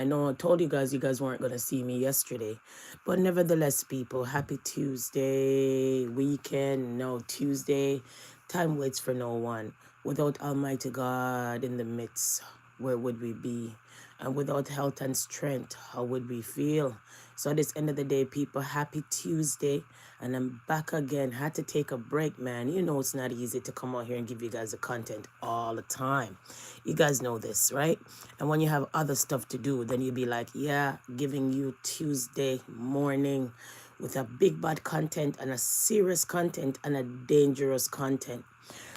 I know I told you guys weren't going to see me yesterday. But nevertheless, people, happy Tuesday weekend. No, Tuesday. Time waits for no one. Without Almighty God in the midst, where would we be? And without health and strength, how would we feel? So at this end of the day, people, happy Tuesday. And I'm back again. Had to take a break, man. You know it's not easy to come out here and give you guys the content all the time. You guys know this, right? And when you have other stuff to do, then you be like, yeah, giving you Tuesday morning with a big bad content and a serious content and a dangerous content.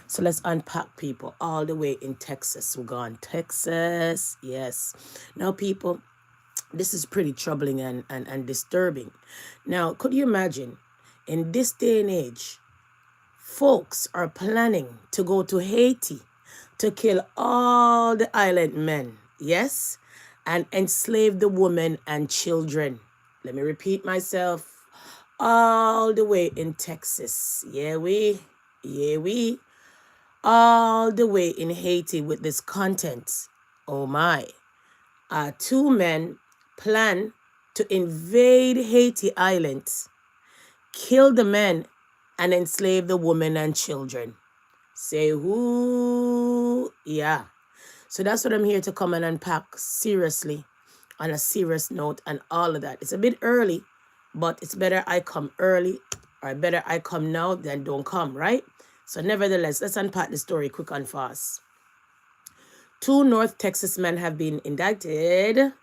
So let's unpack, people, all the way in Texas. We're going Texas. Yes. Now, people, this is pretty troubling and disturbing. Now, could you imagine in this day and age, folks are planning to go to Haiti to kill all the island men, yes, and enslave the women and children. Let me repeat myself. All the way in Texas. Yeah, we, all the way in Haiti with this content. Oh my. Two men plan to invade Haiti Island, kill the men, and enslave the women and children. Say who? Yeah. So that's what I'm here to come and unpack seriously, on a serious note, and all of that. It's a bit early, but it's better I come early, or better I come now than don't come, right? So nevertheless, let's unpack the story quick and fast. Two North Texas men have been indicted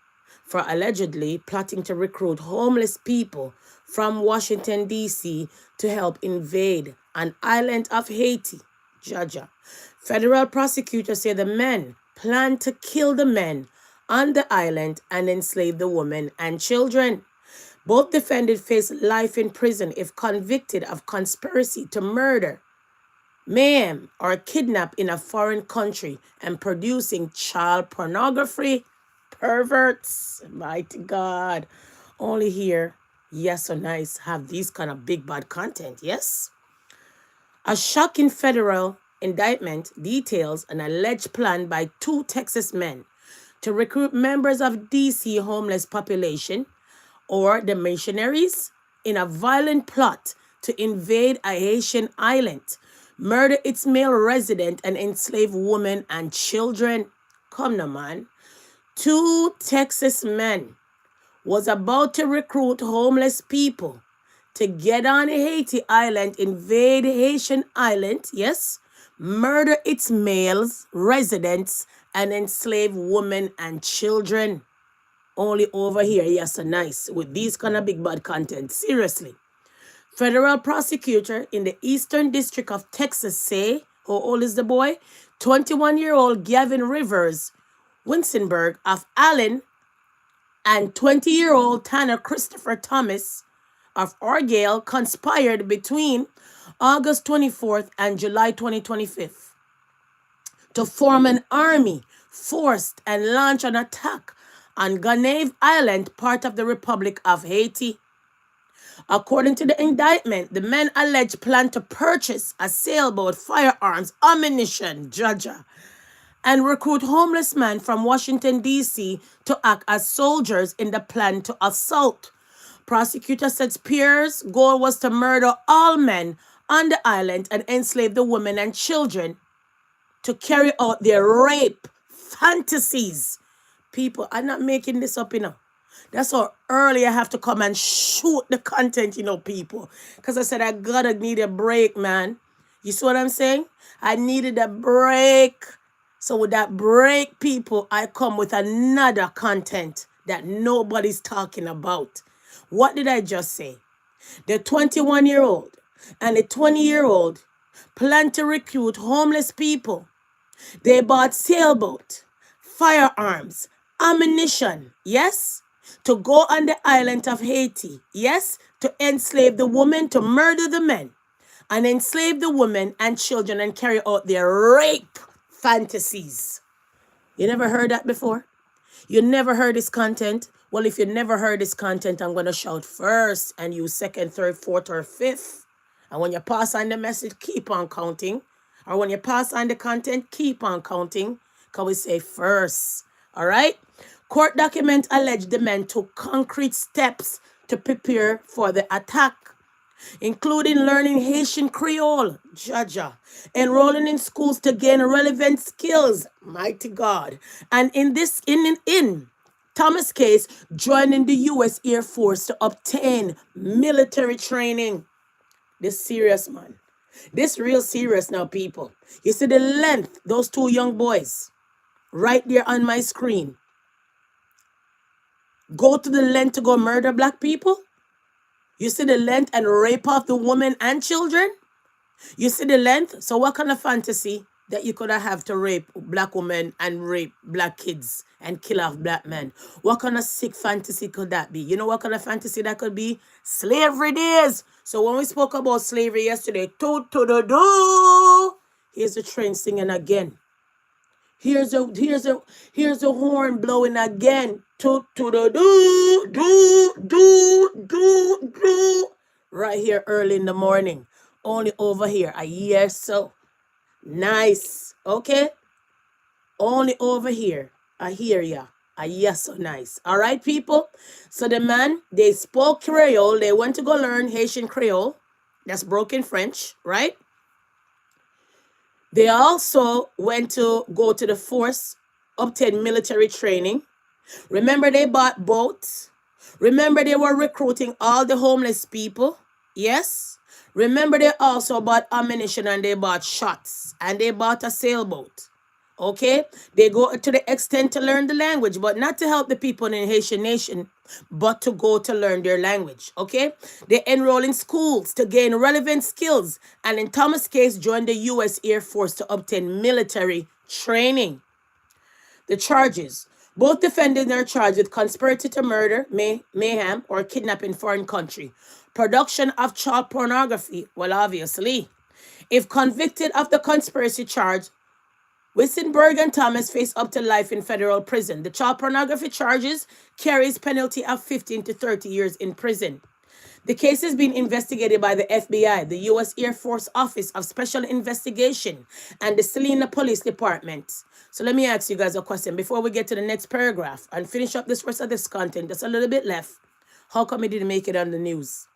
for allegedly plotting to recruit homeless people from Washington, D.C. to help invade an island of Haiti, Georgia. Federal prosecutors say the men planned to kill the men on the island and enslave the women and children. Both defendants face life in prison if convicted of conspiracy to murder, maim, or kidnap in a foreign country and producing child pornography. Perverts, mighty God. Only here, yes or nice, have these kind of big bad content, yes? A shocking federal indictment details an alleged plan by two Texas men to recruit members of DC homeless population, or the missionaries, in a violent plot to invade a Haitian island, murder its male resident, and enslave women and children. Come now, man. Two Texas men was about to recruit homeless people to get on Haiti Island, invade Haitian Island, yes, murder its males, residents, and enslave women and children. Only over here, yes, so nice, with these kind of big bad content. Seriously. Federal prosecutor in the Eastern District of Texas say, how old is the boy? 21-year-old Gavin Rivers Winsenberg of Allen and 20-year-old Tanner Christopher Thomas of Argyle conspired between August 24th and July 2025 to form an army, forced and launch an attack on Gonave Island, part of the Republic of Haiti. According to the indictment, the men alleged plan to purchase a sailboat, firearms, ammunition, Georgia, and recruit homeless men from Washington, D.C. to act as soldiers in the plan to assault. Prosecutor said Spears' goal was to murder all men on the island and enslave the women and children to carry out their rape fantasies. People, I'm not making this up, That's how early I have to come and shoot the content, people. Because I said I gotta need a break, man. You see what I'm saying? I needed a break. So with that break, people, I come with another content that nobody's talking about. What did I just say? The 21-year-old and the 20-year-old plan to recruit homeless people. They bought sailboat, firearms, ammunition, yes, to go on the island of Haiti, yes, to enslave the women, to murder the men, and enslave the women and children and carry out their rape fantasies. You never heard that before? You never heard this content? Well, if you never heard this content, I'm going to shout first and you second, third, fourth, or fifth. And when you pass on the message, keep on counting. Or when you pass on the content, keep on counting. Because we say first. All right? Court documents allege the men took concrete steps to prepare for the attack, including learning Haitian Creole, Jaja, enrolling in schools to gain relevant skills, mighty God, and in Thomas' case, joining the U.S. Air Force to obtain military training. This serious, man. This real serious now, people. You see the length, those two young boys, right there on my screen, go to the length to go murder black people? You see the length and rape off the women and children? You see the length? So what kind of fantasy that you could have to rape black women and rape black kids and kill off black men? What kind of sick fantasy could that be? You know what kind of fantasy that could be? Slavery days. So when we spoke about slavery yesterday, to-do-do, here's the train singing again. Here's a horn blowing again. Do. Right here early in the morning. Only over here. Yes, so nice. Okay? Only over here. I hear ya. Yes, so nice. All right, people? So the man, they spoke Creole. They went to go learn Haitian Creole. That's broken French, right? They also went to go to the force, obtain military training. Remember, they bought boats. Remember, they were recruiting all the homeless people. Yes. Remember, they also bought ammunition and they bought shots and they bought a sailboat. Okay? They go to the extent to learn the language, but not to help the people in the Haitian nation, but to go to learn their language. Okay? They enroll in schools to gain relevant skills, and in Thomas' case, joined the U.S. Air Force to obtain military training. The charges. Both defendants are charged with conspiracy to murder, mayhem, or kidnapping foreign country. Production of child pornography. Well, obviously. If convicted of the conspiracy charge, Wissenberg and Thomas face up to life in federal prison. The child pornography charges carries penalty of 15 to 30 years in prison. The case is being investigated by the FBI, the U.S. Air Force Office of Special Investigation, and the Salina Police Department. So let me ask you guys a question before we get to the next paragraph and finish up this rest of this content. There's a little bit left. How come it didn't make it on the news?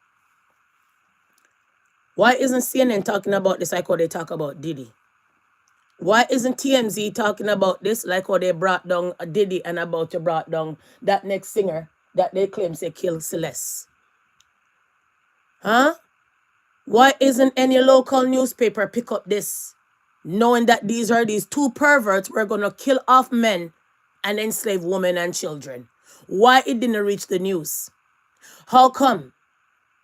Why isn't CNN talking about this like how they talk about Diddy? Why isn't TMZ talking about this like how they brought down Diddy and about to brought down that next singer that they claim say killed Celeste? Huh? Why isn't any local newspaper pick up this, knowing that these two perverts were going to kill off men and enslave women and children? Why it didn't reach the news? How come?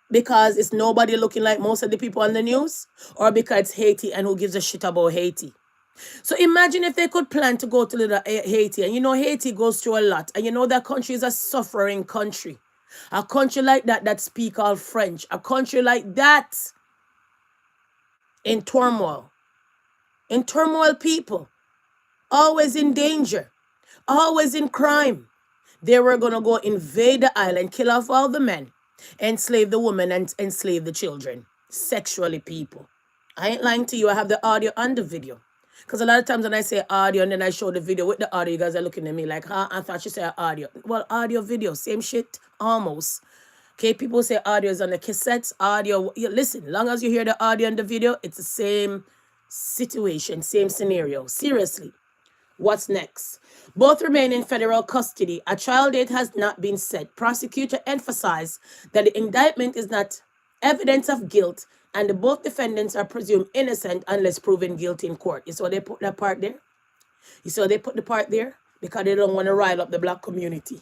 Because it's nobody looking like most of the people on the news? Or because it's Haiti and who gives a shit about Haiti? So imagine if they could plan to go to little Haiti. And you know Haiti goes through a lot. And you know that country is a suffering country. A country like that speak all French. A country like that in turmoil. In turmoil, people. Always in danger. Always in crime. They were going to go invade the island, kill off all the men, enslave the women, and enslave the children. Sexually, people. I ain't lying to you. I have the audio and the video. Because a lot of times when I say audio and then I show the video with the audio, you guys are looking at me like, huh? I thought you said audio. Well, audio, video, same shit, almost. Okay, people say audio is on the cassettes, audio. Listen, long as you hear the audio and the video, it's the same situation, same scenario. Seriously. What's next? Both remain in federal custody. A trial date has not been set. Prosecutor emphasized that the indictment is not evidence of guilt, and both defendants are presumed innocent unless proven guilty in court. You saw they put that part there? You saw they put the part there? Because they don't want to rile up the black community.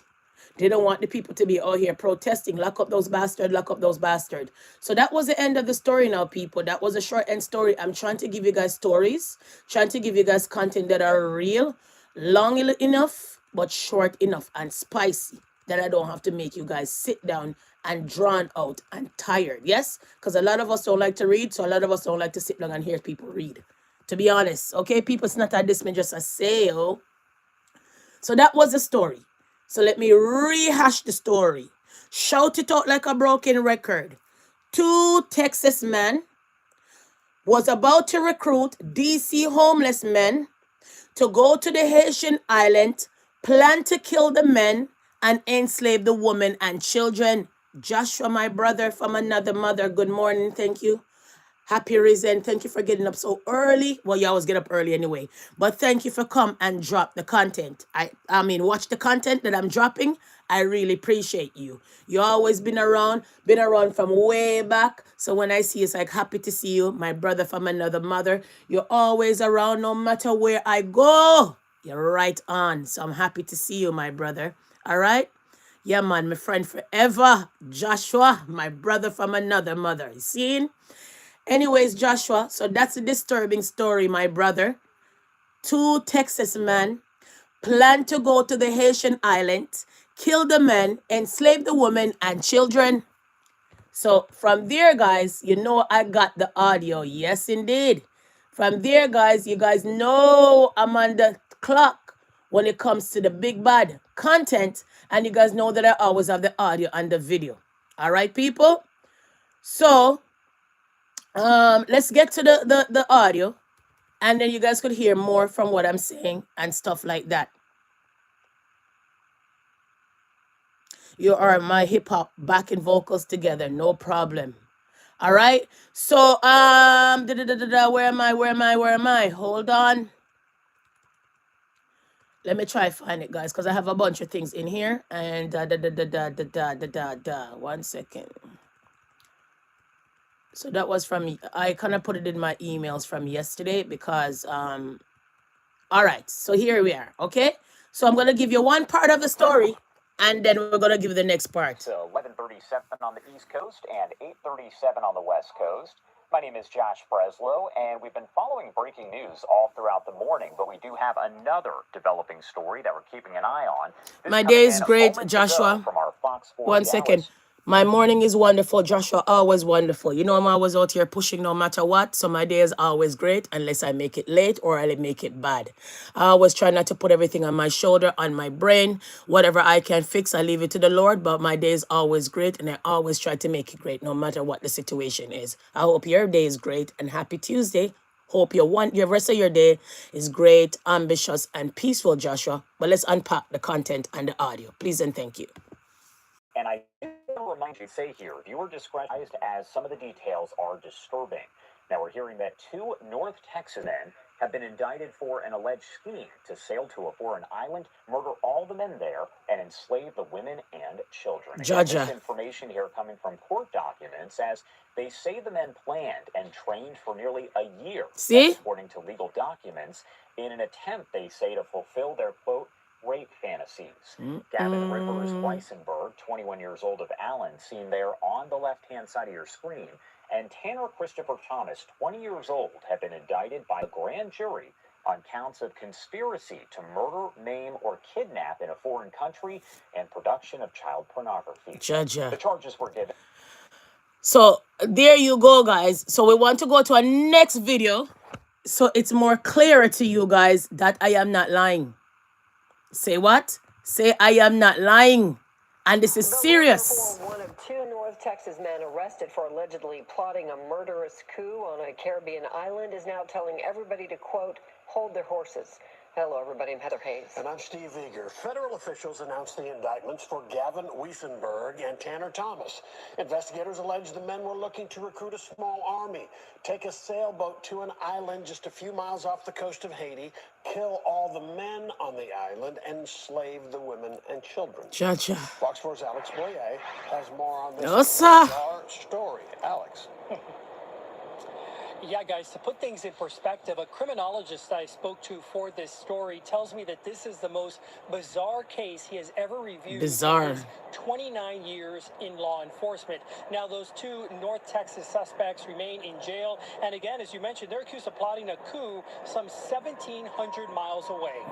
They don't want the people to be out here protesting. Lock up those bastards, lock up those bastards. So that was the end of the story now, people. That was a short end story. I'm trying to give you guys stories, trying to give you guys content that are real, long enough, but short enough and spicy that I don't have to make you guys sit down and drawn out and tired. Yes? Because a lot of us don't like to read, so a lot of us don't like to sit down and hear people read. To be honest, okay? People, it's not a dismiss, just a sale. So that was the story. So let me rehash the story. Shout it out like a broken record. 2 Texas men was about to recruit DC homeless men to go to the Haitian island, Plan to kill the men and enslave the women and children. Joshua, my brother from another mother, good morning. Thank you. Happy reason. Thank you for getting up so early. Well, you always get up early anyway. But thank you for come and drop the content. I mean, watch the content that I'm dropping. I really appreciate you. You always been around from way back. So when I see you, it's like happy to see you, my brother from another mother. You're always around no matter where I go. You're right on. So I'm happy to see you, my brother. All right? Yeah, man, my friend forever. Joshua, my brother from another mother. You seen? Anyways, Joshua, so that's a disturbing story, my brother. 2 Texas men plan to go to the Haitian island, kill the men, enslave the women and children. So from there, guys, you know I got the audio. Yes, indeed. From there, guys, you guys know I'm on the clock when it comes to the big bad content. And you guys know that I always have the audio and the video. All right, people? So let's get to the audio, and then you guys could hear more from what I'm saying and stuff like that. You are my hip hop backing vocals together, no problem. All right. So where am I? Hold on. Let me try find it, guys, because I have a bunch of things in here. And 1 second. So that was from, I kind of put it in my emails from yesterday because all right, so here we are, okay? So I'm going to give you one part of the story, and then we're going to give the next part. So 11:37 on the East Coast and 8:37 on the West Coast. My name is Josh Breslow, and we've been following breaking news all throughout the morning, but we do have another developing story that we're keeping an eye on. My day is great, Joshua. From our Fox 4 1 second. My morning is wonderful, Joshua, always wonderful. You know, I'm always out here pushing no matter what, so my day is always great unless I make it late or I make it bad. I always try not to put everything on my shoulder, on my brain. Whatever I can fix, I leave it to the Lord, but my day is always great, and I always try to make it great no matter what the situation is. I hope your day is great, and happy Tuesday. Hope your rest of your day is great, ambitious, and peaceful, Joshua. But let's unpack the content and the audio. Please and thank you. And I do remind you, say here, viewer discretion as some of the details are disturbing. Now, we're hearing that 2 North Texas men have been indicted for an alleged scheme to sail to a foreign island, murder all the men there, and enslave the women and children. Jaja. This information here coming from court documents, as they say the men planned and trained for nearly a year. See? According to legal documents, in an attempt, they say, to fulfill their, quote, rape fantasies. Gavin Rippers Weissenberg, 21 years old, of Allen, seen there on the left-hand side of your screen, and Tanner Christopher Thomas, 20 years old, have been indicted by a grand jury on counts of conspiracy to murder, maim, or kidnap in a foreign country and production of child pornography. Jaja. The charges were given. So there you go, guys. So we want to go to our next video so it's more clearer to you guys that I am not lying. Say what? Say I am not lying. And this is serious. One of 2 North Texas men arrested for allegedly plotting a murderous coup on a Caribbean island is now telling everybody to, quote, hold their horses. Hello, everybody. I'm Heather Hayes. And I'm Steve Eager. Federal officials announced the indictments for Gavin Weissenberg and Tanner Thomas. Investigators allege the men were looking to recruit a small army, take a sailboat to an island just a few miles off the coast of Haiti, kill all the men on the island, and enslave the women and children. Jaja. Fox 4's Alex Boyer has more on this bizarre story. Alex. Yeah, guys, to put things in perspective, a criminologist I spoke to for this story tells me that this is the most bizarre case he has ever reviewed. Bizarre. In his 29 years in law enforcement. Now, those 2 North Texas suspects remain in jail. And again, as you mentioned, they're accused of plotting a coup some 1,700 miles away.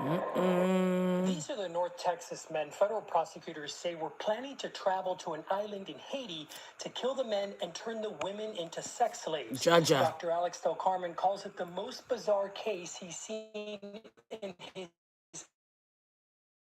These are the North Texas men federal prosecutors say were planning to travel to an island in Haiti to kill the men and turn the women into sex slaves. Jaja. Dr. Alex Del Carmen calls it the most bizarre case he's seen in his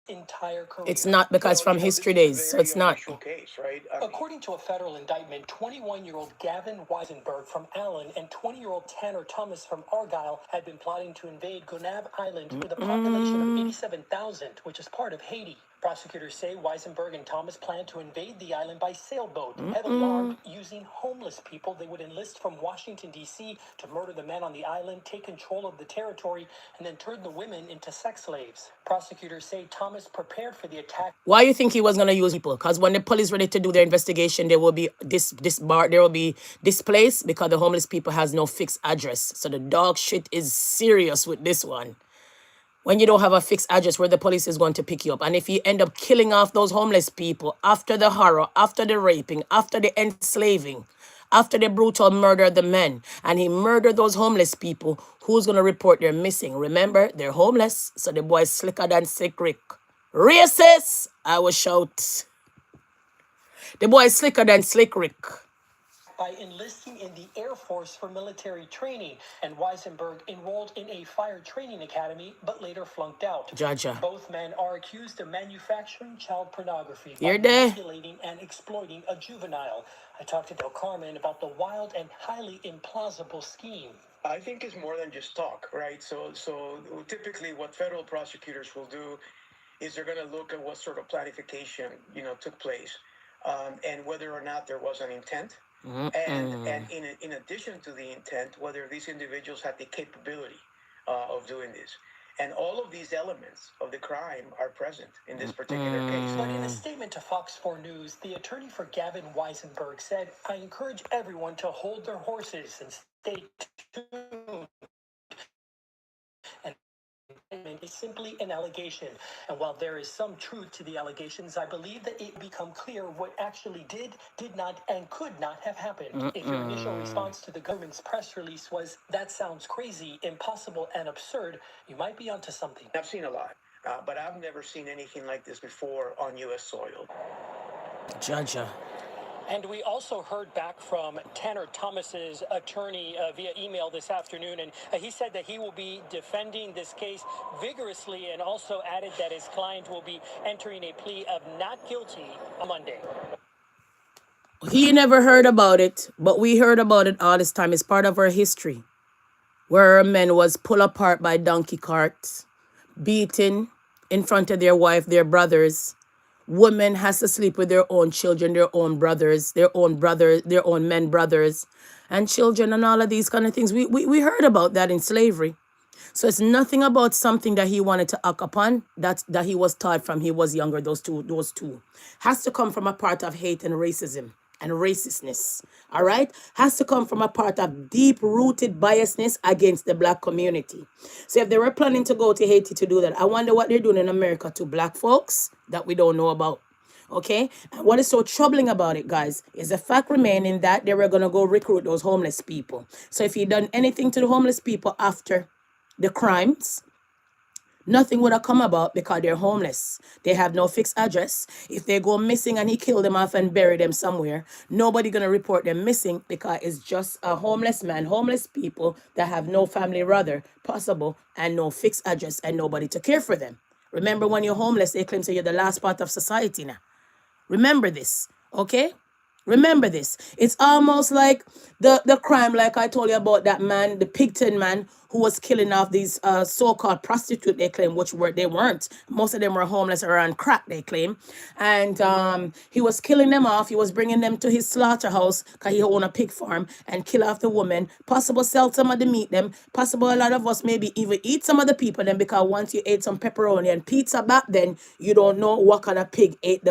entire career. It's not, because from history days, so it's not. Case, right? According to a federal indictment, 21-year-old Gavin Weisenberg from Allen and 20-year-old Tanner Thomas from Argyle had been plotting to invade Gonave Island with a population of 87,000, which is part of Haiti. Prosecutors say Weisenberg and Thomas planned to invade the island by sailboat, heavily armed, using homeless people they would enlist from Washington, D.C. to murder the men on the island, take control of the territory, and then turn the women into sex slaves. Prosecutors say Thomas prepared for the attack. Why you think he was gonna use people? Because when the police ready to do their investigation, they will be there will be displaced, because the homeless people has no fixed address. So the dog shit is serious with this one. When you don't have a fixed address where the police is going to pick you up. And if you end up killing off those homeless people after the horror, after the raping, after the enslaving, after the brutal murder of the men, and he murdered those homeless people, who's going to report they're missing? Remember, they're homeless, so the boy is slicker than Slick Rick. Racist! I will shout. The boy is slicker than Slick Rick. By enlisting in the Air Force for military training, and Weisenberg enrolled in a fire training academy, but later flunked out. Jaja. Both men are accused of manufacturing child pornography You're by there. manipulating and exploiting a juvenile. I talked to Del Carmen about the wild and highly implausible scheme. I think it's more than just talk, right? So typically what federal prosecutors will do is they're going to look at what sort of planification, took place, and whether or not there was an intent. And in addition to the intent, whether these individuals had the capability of doing this. And all of these elements of the crime are present in this particular case. But in a statement to Fox 4 News, the attorney for Gavin Weisenberg said, "I encourage everyone to hold their horses and stay tuned. And is simply an allegation. And while there is some truth to the allegations, I believe that it become clear what actually did not, and could not have happened." If your initial response to the government's press release was, "That sounds crazy, impossible, and absurd," you might be onto something. I've seen a lot, but I've never seen anything like this before on U.S. soil. Jaja. And we also heard back from Tanner Thomas's attorney via email this afternoon, and he said that he will be defending this case vigorously, and also added that his client will be entering a plea of not guilty on Monday. He never heard about it, but we heard about it all this time. It's part of our history, where men was pulled apart by donkey carts, beaten in front of their wife, their brothers. Women has to sleep with their own children, their own brothers, their own men brothers, and children, and all of these kind of things. We heard about that in slavery. So it's nothing about something that he wanted to act upon, that he was taught from he was younger. Those two has to come from a part of hate and racism and racistness. All right, has to come from a part of deep-rooted biasness against the black community. So if they were planning to go to Haiti to do that, I wonder what they're doing in America to black folks that we don't know about. Okay, and what is so troubling about it, guys, is the fact remaining that they were going to go recruit those homeless people. So if he done anything to the homeless people after the crimes, nothing would have come about, because they're homeless. They have no fixed address. If they go missing and he killed them off and buried them somewhere, nobody going to report them missing, because it's just a homeless man, homeless people that have no family, rather, possible, and no fixed address, and nobody to care for them. Remember, when you're homeless, they claim to you're the last part of society now. Remember this, okay? Remember this. It's almost like the crime, like I told you about that man, the Pigton man, who was killing off these so-called prostitutes, they claim, which they weren't. Most of them were homeless or on crack, they claim. And he was killing them off. He was bringing them to his slaughterhouse, because he owned a pig farm, and kill off the women. Possible sell some of the meat them. Possible a lot of us maybe even eat some of the people then, because once you ate some pepperoni and pizza back then, you don't know what kind of pig ate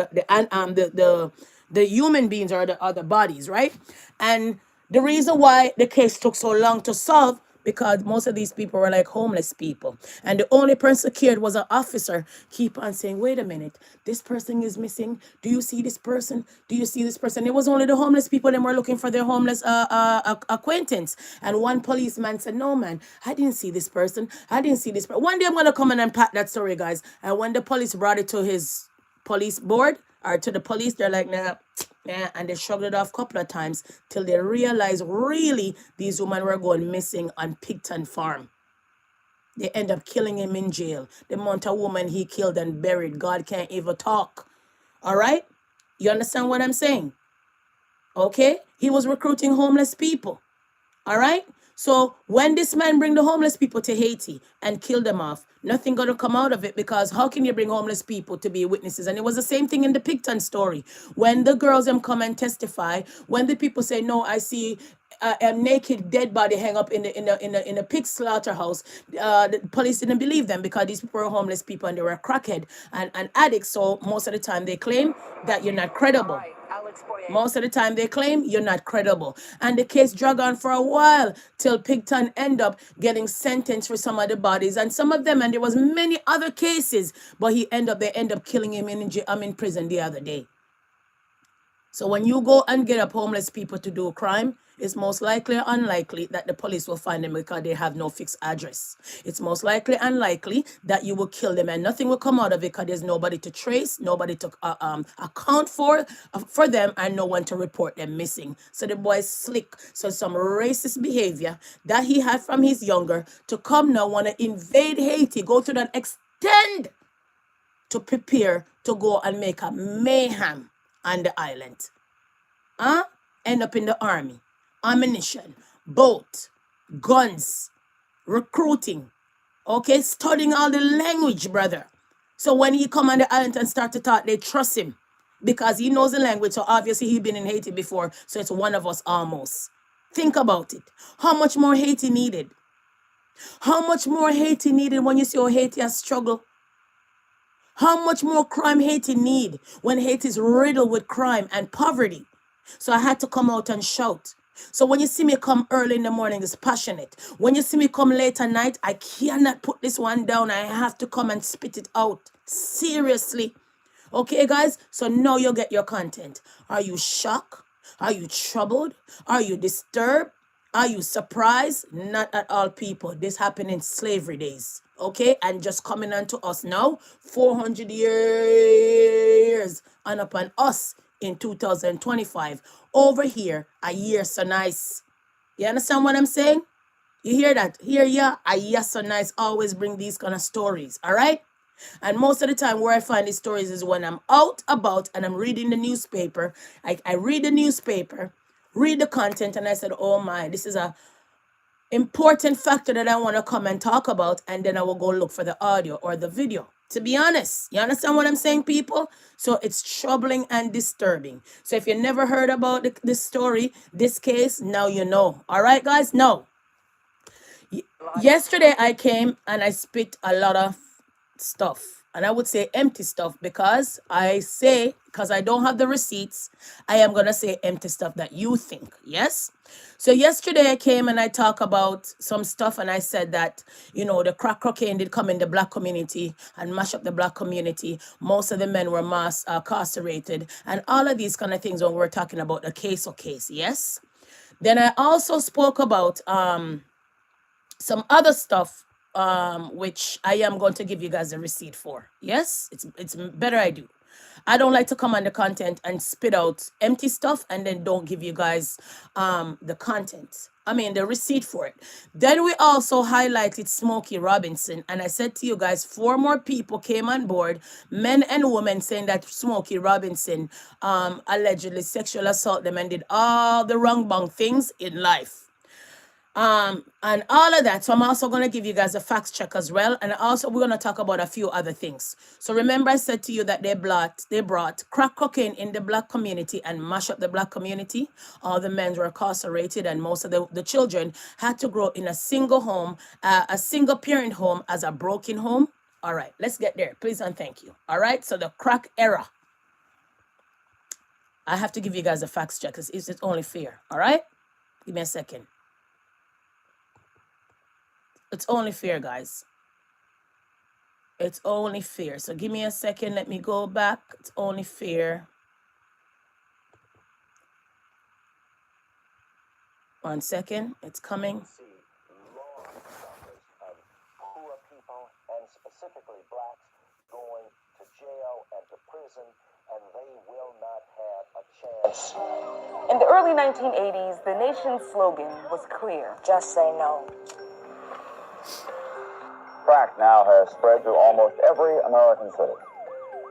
the human beings or the other bodies, right? And the reason why the case took so long to solve, because most of these people were like homeless people. And the only person cared was an officer. Keep on saying, wait a minute, this person is missing. Do you see this person? Do you see this person? It was only the homeless people that were looking for their homeless acquaintance. And one policeman said, no, man, I didn't see this person. I didn't see this person. One day I'm going to come in and pack that story, guys. And when the police brought it to his police board, or to the police, they're like, nah, and they shrugged it off a couple of times till they realized really these women were going missing on Pigton Farm. They end up killing him in jail. The amount of woman he killed and buried, God can't even talk. All right? You understand what I'm saying? Okay? He was recruiting homeless people. All right? So when this man bring the homeless people to Haiti and kill them off, nothing gonna come out of it, because how can you bring homeless people to be witnesses? And it was the same thing in the Picton story. When the girls them come and testify, when the people say, no, I see a naked dead body hang up in a pig slaughterhouse, the police didn't believe them because these people were homeless people and they were crackhead and addicts. So most of the time they claim that you're not credible. Most of the time they claim you're not credible. And the case drug on for a while till Pigton end up getting sentenced for some of the bodies. And some of them, and there was many other cases, but they end up killing him in prison the other day. So when you go and get up homeless people to do a crime, it's most likely unlikely that the police will find them because they have no fixed address. It's most likely unlikely that you will kill them and nothing will come out of it because there's nobody to trace, nobody to account for them, and no one to report them missing. So the boy is slick. So some racist behavior that he had from his younger to come now want to invade Haiti, go to that extent to prepare to go and make a mayhem on the island. End up in the army, ammunition, boat, guns, recruiting, okay, studying all the language, brother. So when he come on the island and start to talk, they trust him because he knows the language. So obviously he been in Haiti before, so it's one of us almost. Think about it. How much more Haiti needed? How much more Haiti needed when you see how Haiti has struggled? How much more crime Haiti need when Haiti is riddled with crime and poverty? So I had to come out and shout. So when you see me come early in the morning, it's passionate. When you see me come late at night, I cannot put this one down. I have to come and spit it out. Seriously. Okay, guys? So now you get your content. Are you shocked? Are you troubled? Are you disturbed? Are you surprised? Not at all, people. This happened in slavery days. Okay? And just coming on to us now, 400 years on upon us in 2025. Over here, a year so nice. You understand what I'm saying? You hear that? Here, yeah, a year so nice always bring these kind of stories. All right? And most of the time where I find these stories is when I'm out about and I'm reading the newspaper. I read the newspaper, read the content, and I said, oh my, this is a important factor that I want to come and talk about, and then I will go look for the audio or the video. To be honest, you understand what I'm saying, people? So it's troubling and disturbing. So if you never heard about this story, this case, now you know. All right, guys? No. Yesterday I came and I spit a lot of stuff, and I would say empty stuff because I don't have the receipts. I am gonna say empty stuff that you think. Yes. So yesterday I came and I talk about some stuff, and I said that the crack cocaine did come in the black community and mash up the black community. Most of the men were mass incarcerated and all of these kind of things when we're talking about the case. Yes. Then I also spoke about some other stuff which I am going to give you guys a receipt for. Yes, it's better I do. I don't like to come on the content and spit out empty stuff and then don't give you guys the content. I mean, the receipt for it. Then we also highlighted Smokey Robinson. And I said to you guys, 4 more people came on board, men and women, saying that Smokey Robinson allegedly sexual assault them and did all the wrong things in life. And all of that. So I'm also going to give you guys a fact check as well. And also we're going to talk about a few other things. So remember I said to you that they brought crack cocaine in the black community and mash up the black community. All the men were incarcerated and most of the children had to grow in a single home, a single parent home as a broken home. All right, let's get there. Please and thank you. All right, so the crack era. I have to give you guys a fact check because it's only fair. All right, give me a second. It's only fair, guys. It's only fair. So give me a second. Let me go back. It's only fair. 1 second. It's coming. See large numbers of poor people, and specifically blacks, going to jail and to prison, and they will not have a chance. In the early 1980s, the nation's slogan was clear: just say no. Crack now has spread to almost every American city.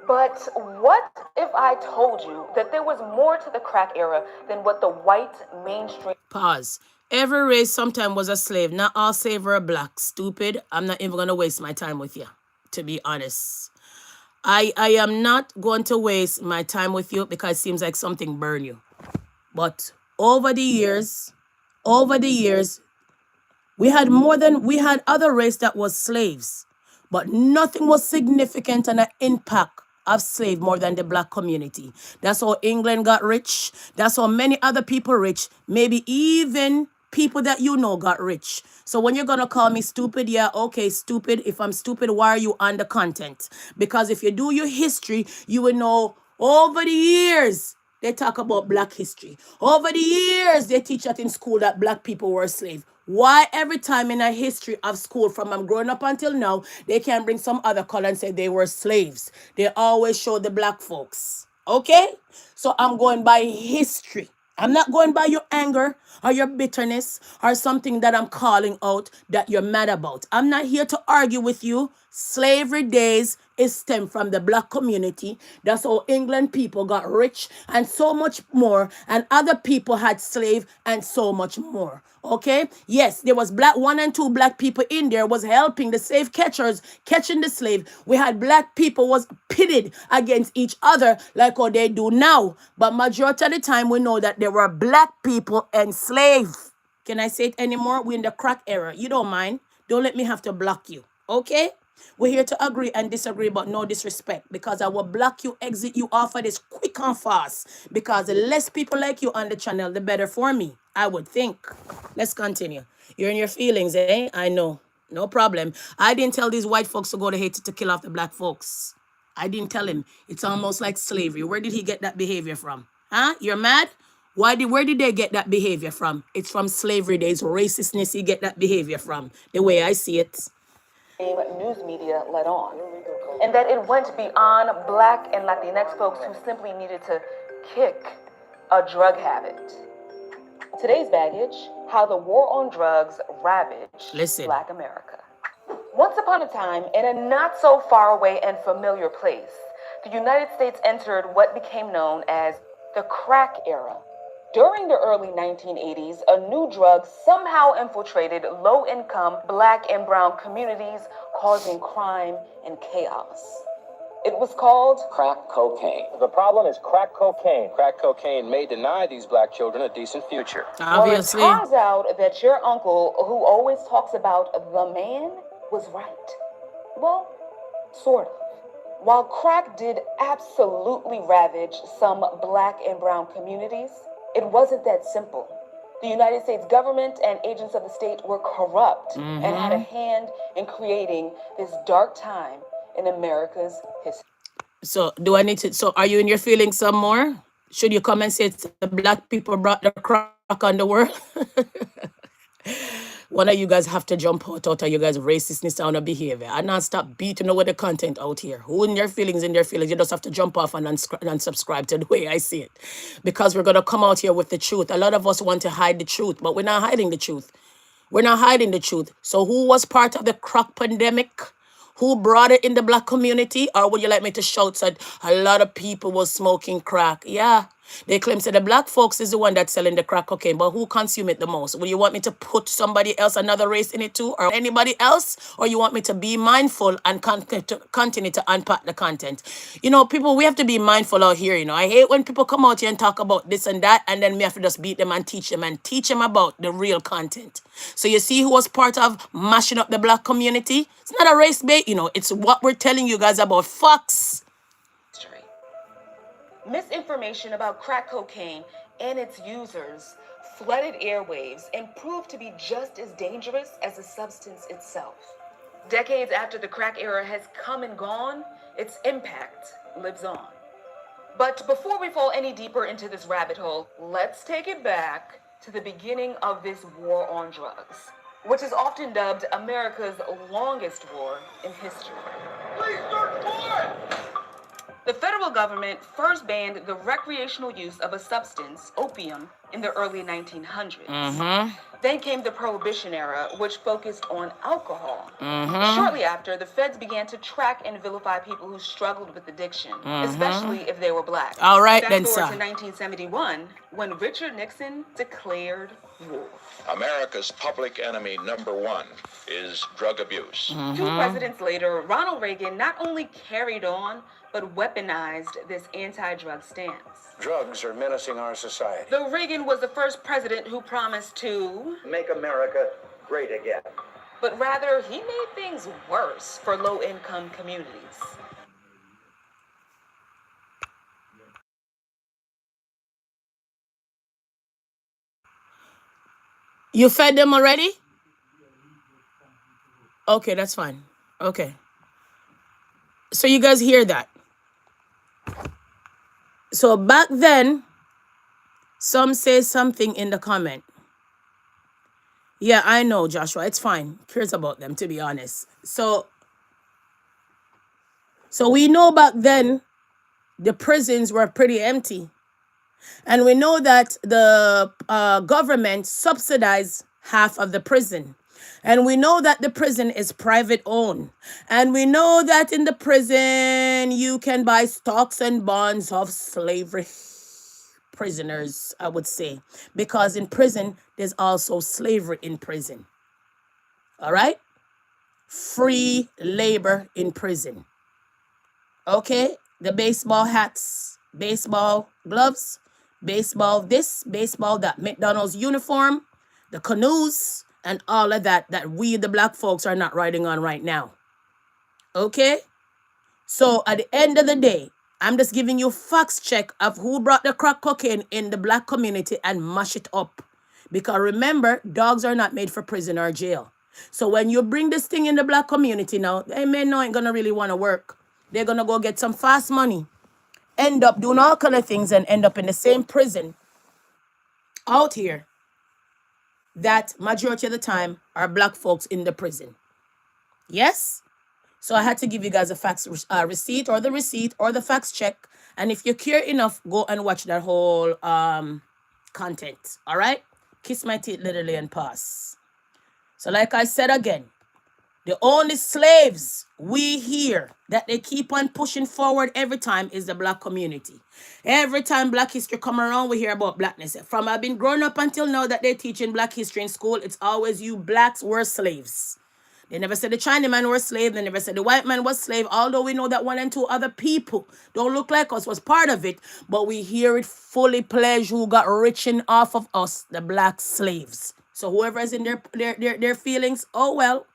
But what if I told you that there was more to the crack era than what the white mainstream... Pause. Every race sometime was a slave. Not all slaves were black. Stupid. I'm not even going to waste my time with you, to be honest. I am not going to waste my time with you because it seems like something burned you. But over the years, we had other race that was slaves, but nothing was significant and an impact of slave more than the black community. That's how England got rich. That's how many other people rich. Maybe even people that you know got rich. So when you're gonna call me stupid, yeah, okay, stupid. If I'm stupid, why are you on the content? Because if you do your history, you will know over the years they talk about black history. Over the years, they teach that in school that black people were slaves. Why every time in a history of school from I'm growing up until now, they can bring some other color and say they were slaves? They always show the black folks. Okay? So I'm going by history. I'm not going by your anger or your bitterness or something that I'm calling out that you're mad about. I'm not here to argue with you. Slavery days is stemmed from the black community. That's how England people got rich and so much more. And other people had slave and so much more. Okay? Yes, there was black 1 and 2 black people in there was helping the slave catchers catching the slave. We had black people was pitted against each other like how they do now. But majority of the time we know that there were black people enslaved. Can I say it anymore? We're in the crack era. You don't mind. Don't let me have to block you. Okay? We're here to agree and disagree, but no disrespect. Because I will block you, exit you off of this quick and fast. Because the less people like you on the channel, the better for me, I would think. Let's continue. You're in your feelings, eh? I know. No problem. I didn't tell these white folks to go to Haiti to kill off the black folks. I didn't tell him. It's almost like slavery. Where did he get that behavior from? Huh? You're mad? Where did they get that behavior from? It's from slavery days. Racistness, he get that behavior from. The way I see it. news media let on, and that it went beyond Black and Latinx folks who simply needed to kick a drug habit. Today's baggage, how the war on drugs ravaged Black America. Once upon a time, in a not so far away and familiar place, the United States entered what became known as the crack era. During the early 1980s, a new drug somehow infiltrated low-income Black and brown communities, causing crime and chaos. It was called crack cocaine. The problem is crack cocaine. Crack cocaine may deny these Black children a decent future. Obviously. Well, it turns out that your uncle, who always talks about the man, was right. Well, sort of. While crack did absolutely ravage some Black and brown communities, it wasn't that simple. The United States government and agents of the state were corrupt and had a hand in creating this dark time in America's history. So do I need to, so are you in your feelings some more? Should you come and say the Black people brought the crack on the world? One of you guys have to jump out of you guys' racistness on the behavior. I not stop beating over the content out here. Who in their feelings, you just have to jump off and unsubscribe to the way I see it. Because we're going to come out here with the truth. A lot of us want to hide the truth, but we're not hiding the truth. We're not hiding the truth. So who was part of the crack pandemic? Who brought it in the Black community? Or would you like me to shout that a lot of people was smoking crack? Yeah. They claim that the Black folks is the one that's selling the crack cocaine, but who consume it the most? Would you want me to put somebody else, another race in it too, or anybody else? Or you want me to be mindful and continue to unpack the content? You know, people, we have to be mindful out here, you know. I hate when people come out here and talk about this and that, and then we have to just beat them and teach them about the real content. So you see who was part of mashing up the Black community? It's not a race bait, you know. It's what we're telling you guys about facts. Misinformation about crack cocaine and its users flooded airwaves and proved to be just as dangerous as the substance itself. Decades after the crack era has come and gone, its impact lives on. But before we fall any deeper into this rabbit hole, let's take it back to the beginning of this war on drugs, which is often dubbed America's longest war in history. Please search for it! The federal government first banned the recreational use of a substance, opium, in the early 1900s. Then came the Prohibition era, which focused on alcohol. Shortly after, the feds began to track and vilify people who struggled with addiction, especially if they were black. All right, Fast then, forward sir. to 1971, when Richard Nixon declared war. America's public enemy #1 is drug abuse. 2 presidents later, Ronald Reagan not only carried on, but weaponized this anti-drug stance. Drugs are menacing our society. Though Reagan was the first president who promised to Make America great again. but rather he made things worse for low-income communities. You fed them already? Okay, that's fine. Okay. So you guys hear that? So back then, some say something in the comment. Yeah, I know, Joshua. It's fine. Cares about them, to be honest. So we know back then the prisons were pretty empty. And we know that the government subsidized half of the prison. And we know that the prison is private owned. And we know that in the prison, you can buy stocks and bonds of slavery prisoners, I would say. Because in prison, there's also slavery in prison. All right? Free labor in prison. Okay? The baseball hats, baseball gloves, baseball this, baseball that, McDonald's uniform, the canoes, and all of that we, the black folks, are not riding on right now. Okay? So at the end of the day, I'm just giving you facts check of who brought the crack cocaine in the black community and mash it up. Because remember, dogs are not made for prison or jail. So when you bring this thing in the black community now, they men now ain't gonna really want to work. They're gonna go get some fast money, end up doing all kind of things, and end up in the same prison out here that majority of the time are black folks in the prison. Yes? So I had to give you guys a fax receipt or the fax check. And if you care enough, go and watch that whole content. All right? Kiss my teeth literally and pass. So like I said again, the only slaves we hear that they keep on pushing forward every time is the black community. Every time black history come around, we hear about blackness. From I've been growing up until now that they're teaching black history in school, it's always you blacks were slaves. They never said the Chinaman was slave. They never said the white man was slave. Although we know that 1 and 2 other people don't look like us was part of it. But we hear it fully pledged who got riching off of us, the black slaves. So whoever is in their feelings, oh well.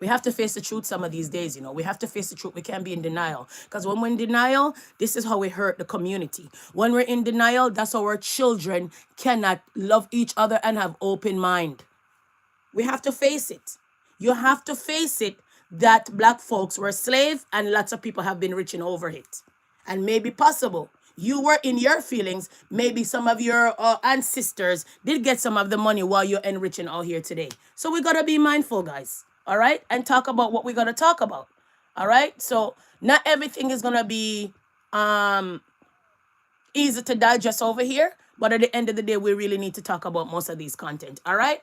We have to face the truth some of these days, you know. We have to face the truth. We can't be in denial. Because when we're in denial, this is how we hurt the community. When we're in denial, that's how our children cannot love each other and have open mind. We have to face it. You have to face it that black folks were slaves and lots of people have been reaching over it. And maybe possible. You were in your feelings. Maybe some of your ancestors did get some of the money while you're enriching out here today. So we got to be mindful, guys. All right? And talk about what we're going to talk about. All right? So not everything is going to be easy to digest over here. But at the end of the day, we really need to talk about most of these content. All right?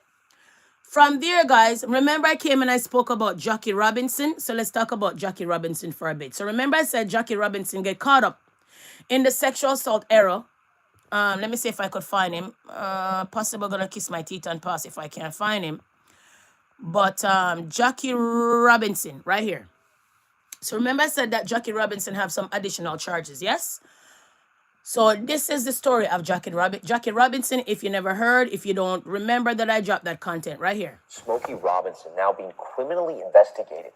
From there, guys, remember I came and I spoke about Jackie Robinson. So let's talk about Jackie Robinson for a bit. So remember I said Jackie Robinson get caught up in the sexual assault era. Let me see if I could find him. Possibly going to kiss my teeth and pass if I can't find him. But Jackie Robinson, right here. So remember I said that Jackie Robinson have some additional charges, yes? So this is the story of Jackie Robinson. If you never heard, if you don't remember that I dropped that content right here. Smokey Robinson now being criminally investigated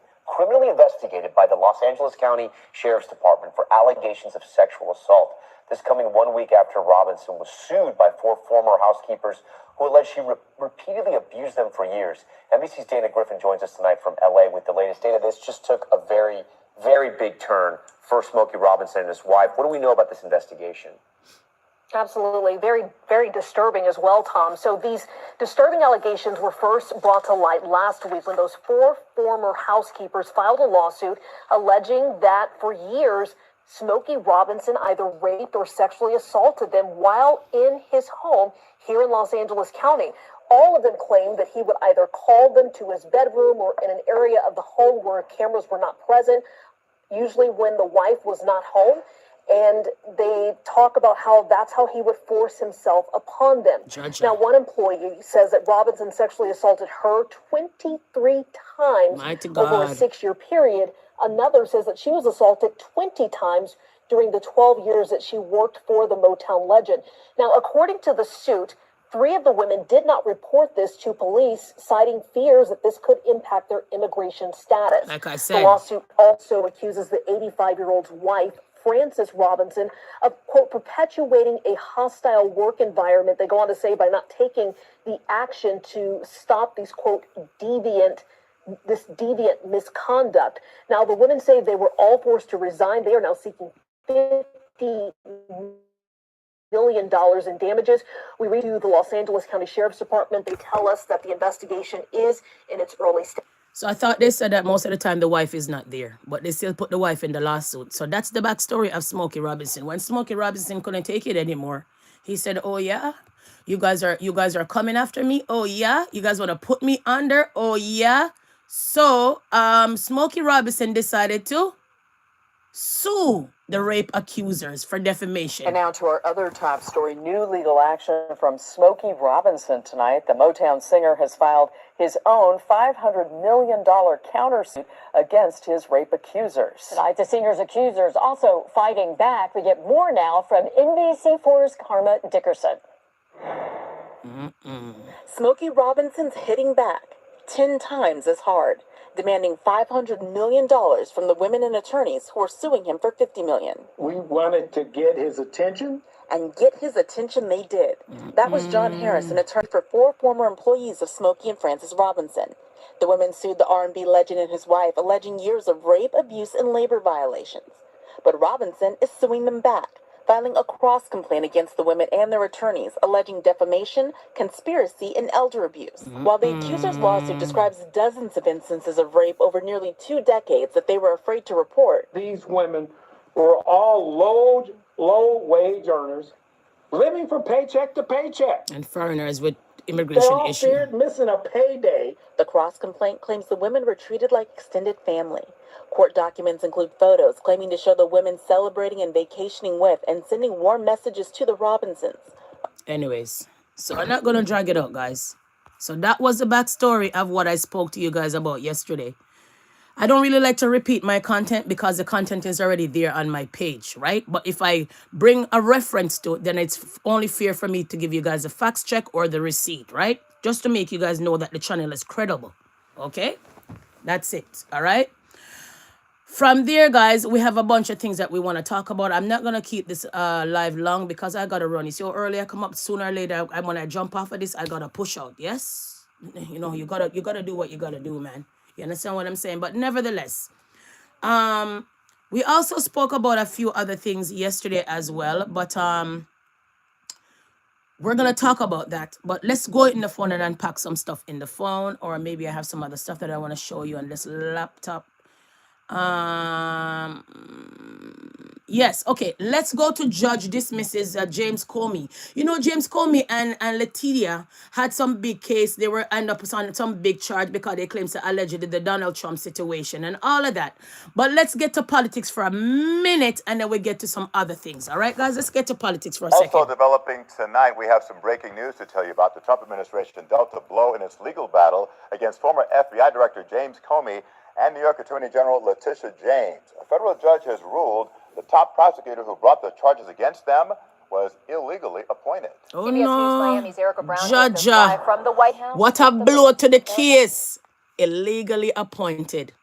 by the Los Angeles County Sheriff's Department for allegations of sexual assault. This coming 1 week after Robinson was sued by 4 former housekeepers who alleged she repeatedly abused them for years. NBC's Dana Griffin joins us tonight from LA with the latest data. This just took a very, very big turn for Smokey Robinson and his wife. What do we know about this investigation? Absolutely. Very, very disturbing as well, Tom. So these disturbing allegations were first brought to light last week when those 4 former housekeepers filed a lawsuit alleging that for years, Smokey Robinson either raped or sexually assaulted them while in his home here in Los Angeles County. All of them claimed that he would either call them to his bedroom or in an area of the home where cameras were not present, usually when the wife was not home. And they talk about how that's how he would force himself upon them. Now, one employee says that Robinson sexually assaulted her 23 times over a 6-year period. Another says that she was assaulted 20 times during the 12 years that she worked for the Motown legend. Now, according to the suit, 3 of the women did not report this to police, citing fears that this could impact their immigration status. Like I said, the lawsuit also accuses the 85-year-old's wife, Frances Robinson, of, quote, perpetuating a hostile work environment. They go on to say by not taking the action to stop these, quote, deviant misconduct. Now, the women say they were all forced to resign. They are now seeking $50 million in damages. We read to the Los Angeles County Sheriff's Department. They tell us that the investigation is in its early stage. So I thought they said that most of the time the wife is not there, but they still put the wife in the lawsuit. So that's the backstory of Smokey Robinson. When Smokey Robinson couldn't take it anymore, he said, "Oh yeah, you guys are coming after me. Oh yeah, you guys want to put me under. Oh yeah." So Smokey Robinson decided to sue the rape accusers for defamation. And now to our other top story, new legal action from Smokey Robinson tonight. The Motown singer has filed his own $500 million countersuit against his rape accusers. Tonight, the singer's accusers also fighting back. We get more now from NBC4's Karma Dickerson. Smokey Robinson's hitting back 10 times as hard, demanding $500 million from the women and attorneys who are suing him for $50 million. We wanted to get his attention. And get his attention they did. That was John Harris, an attorney for 4 former employees of Smokey and Frances Robinson. The women sued the R&B legend and his wife, alleging years of rape, abuse, and labor violations. But Robinson is suing them back, filing a cross-complaint against the women and their attorneys, alleging defamation, conspiracy, and elder abuse. While the accuser's lawsuit describes dozens of instances of rape over nearly 2 decades that they were afraid to report. These women were all low-wage earners, living from paycheck to paycheck. And foreigners with They immigration all issue. feared missing a payday. The cross-complaint claims the women were treated like extended family. Court documents include photos claiming to show the women celebrating and vacationing with and sending warm messages to the Robinsons. Anyways, so I'm not going to drag it out, guys. So that was the backstory of what I spoke to you guys about yesterday. I don't really like to repeat my content because the content is already there on my page, right? But if I bring a reference to it, then it's only fair for me to give you guys a facts check or the receipt, right? Just to make you guys know that the channel is credible, okay? That's it, all right? From there, guys, we have a bunch of things that we want to talk about. I'm not going to keep this live long because I got to run. You see how early I come up, sooner or later, when I jump off of this, I got to push out, yes? You know, you gotta do what you got to do, man. You understand what I'm saying? But nevertheless, we also spoke about a few other things yesterday as well. But we're going to talk about that. But let's go in the phone and unpack some stuff in the phone. Or maybe I have some other stuff that I want to show you on this laptop. Yes, okay, let's go to Judge dismisses James Comey. You know, James Comey and Letitia had some big case. They were end up on some big charge because they claimed to allegedly the Donald Trump situation and all of that. But let's get to politics for a minute and then we get to some other things. All right, guys, let's get to politics for a second. Also developing tonight, we have some breaking news to tell you about. The Trump administration dealt a blow in its legal battle against former FBI Director James Comey and New York Attorney General Letitia James. A federal judge has ruled the top prosecutor who brought the charges against them was illegally appointed. Oh no, Judge, from the White House. What a blow to the case. Illegally appointed.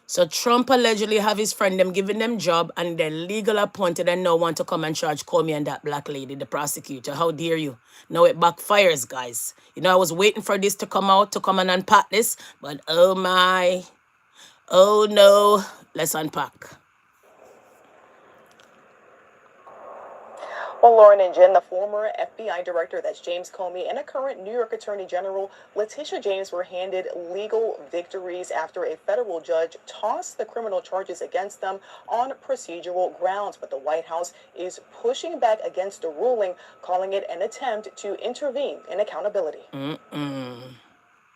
So Trump allegedly have his friend them giving them job and they're legal appointed and no one to come and charge Comey and that black lady, the prosecutor. How dare you? Now it backfires, guys. You know, I was waiting for this to come out, to come and unpack this, but oh my, oh no, let's unpack. Well, Lauren and Jen, the former FBI director, that's James Comey, and a current New York Attorney General, Letitia James, were handed legal victories after a federal judge tossed the criminal charges against them on procedural grounds. But the White House is pushing back against the ruling, calling it an attempt to intervene in accountability.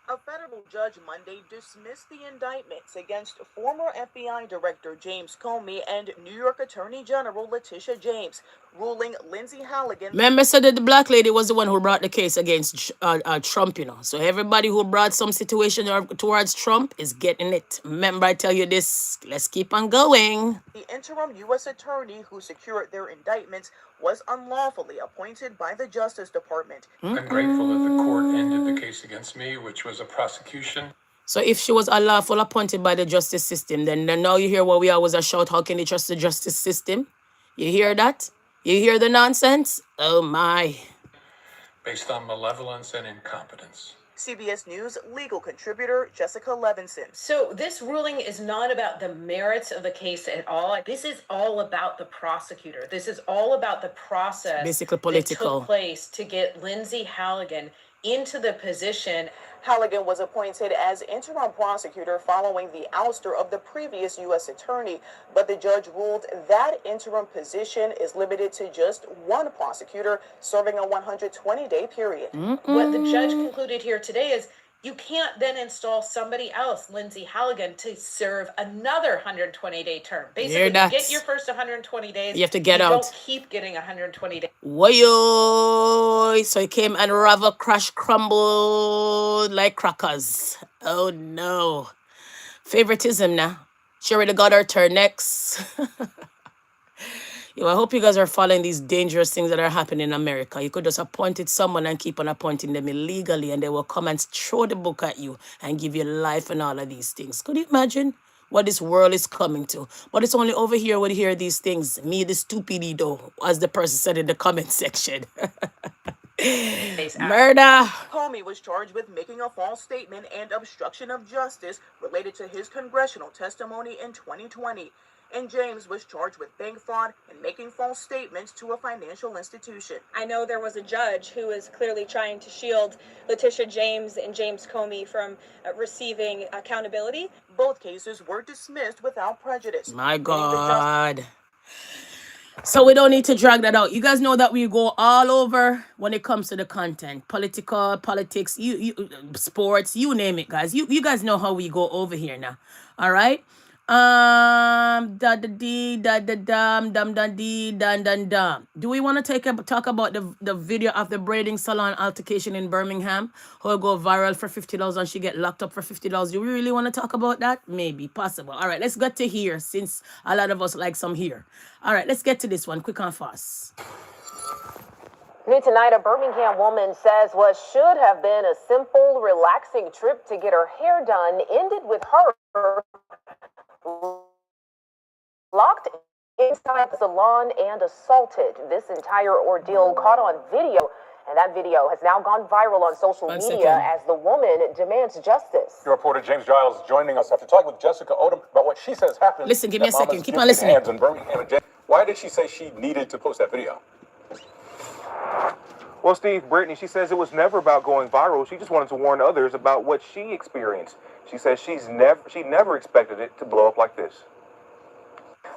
A federal judge Monday dismissed the indictments against former FBI Director James Comey and New York Attorney General Letitia James, ruling Lindsay Halligan. Remember, said that the black lady was the one who brought the case against Trump, you know. So everybody who brought some situation towards Trump is getting it. Remember, I tell you this. Let's keep on going. The interim U.S. attorney who secured their indictments was unlawfully appointed by the Justice Department. I'm grateful that the court ended the case against me, which was a prosecution. So if she was unlawful appointed by the justice system, then now you hear what we always shout, how can they trust the justice system? You hear that? You hear the nonsense? Oh my. Based on malevolence and incompetence. CBS News legal contributor Jessica Levinson. So this ruling is not about the merits of the case at all. This is all about the prosecutor. This is all about the process basically political that took place to get Lindsay Halligan into the position. Halligan was appointed as interim prosecutor following the ouster of the previous U.S. attorney, but the judge ruled that interim position is limited to just one prosecutor serving a 120-day period. What the judge concluded here today is you can't then install somebody else, Lindsay Halligan, to serve another 120-day term. Basically, you get your first 120 days. You have to get out. You don't keep getting 120 days. Whoa! So it came and rather crash crumbled like crackers. Oh no. Favoritism now. She already got her turn next. Yo, I hope you guys are following these dangerous things that are happening in America. You could just appoint someone and keep on appointing them illegally, and they will come and throw the book at you and give you life and all of these things. Could you imagine what this world is coming to? But it's only over here when you hear these things. Me, the stupidido, as the person said in the comment section. Murder. Comey was charged with making a false statement and obstruction of justice related to his congressional testimony in 2020. And James was charged with bank fraud and making false statements to a financial institution. I know there was a judge who was clearly trying to shield Letitia James and James Comey from receiving accountability. Both cases were dismissed without prejudice. My God. So we don't need to drag that out. You guys know that we go all over when it comes to the content. Political, politics, sports, you name it, guys. You guys know how we go over here now. All right? Da da dee da da dum dum dum dee dum dum dum. Do we want to talk about the video of the braiding salon altercation in Birmingham? How it go viral for $50 and she get locked up for $50? Do we really want to talk about that? Maybe, possible. All right, let's get to here since a lot of us like some here. All right, let's get to this one quick and fast. New tonight, a Birmingham woman says what should have been a simple, relaxing trip to get her hair done ended with her locked inside the salon and assaulted. This entire ordeal caught on video, and that video has now gone viral on social media as the woman demands justice. Your reporter James Giles joining us after talking with Jessica Odom about what she says happened. Listen, give me a second. Keep on listening. In Birmingham. Why did she say she needed to post that video? Well, Steve, Brittany, she says it was never about going viral. She just wanted to warn others about what she experienced. She says she never expected it to blow up like this.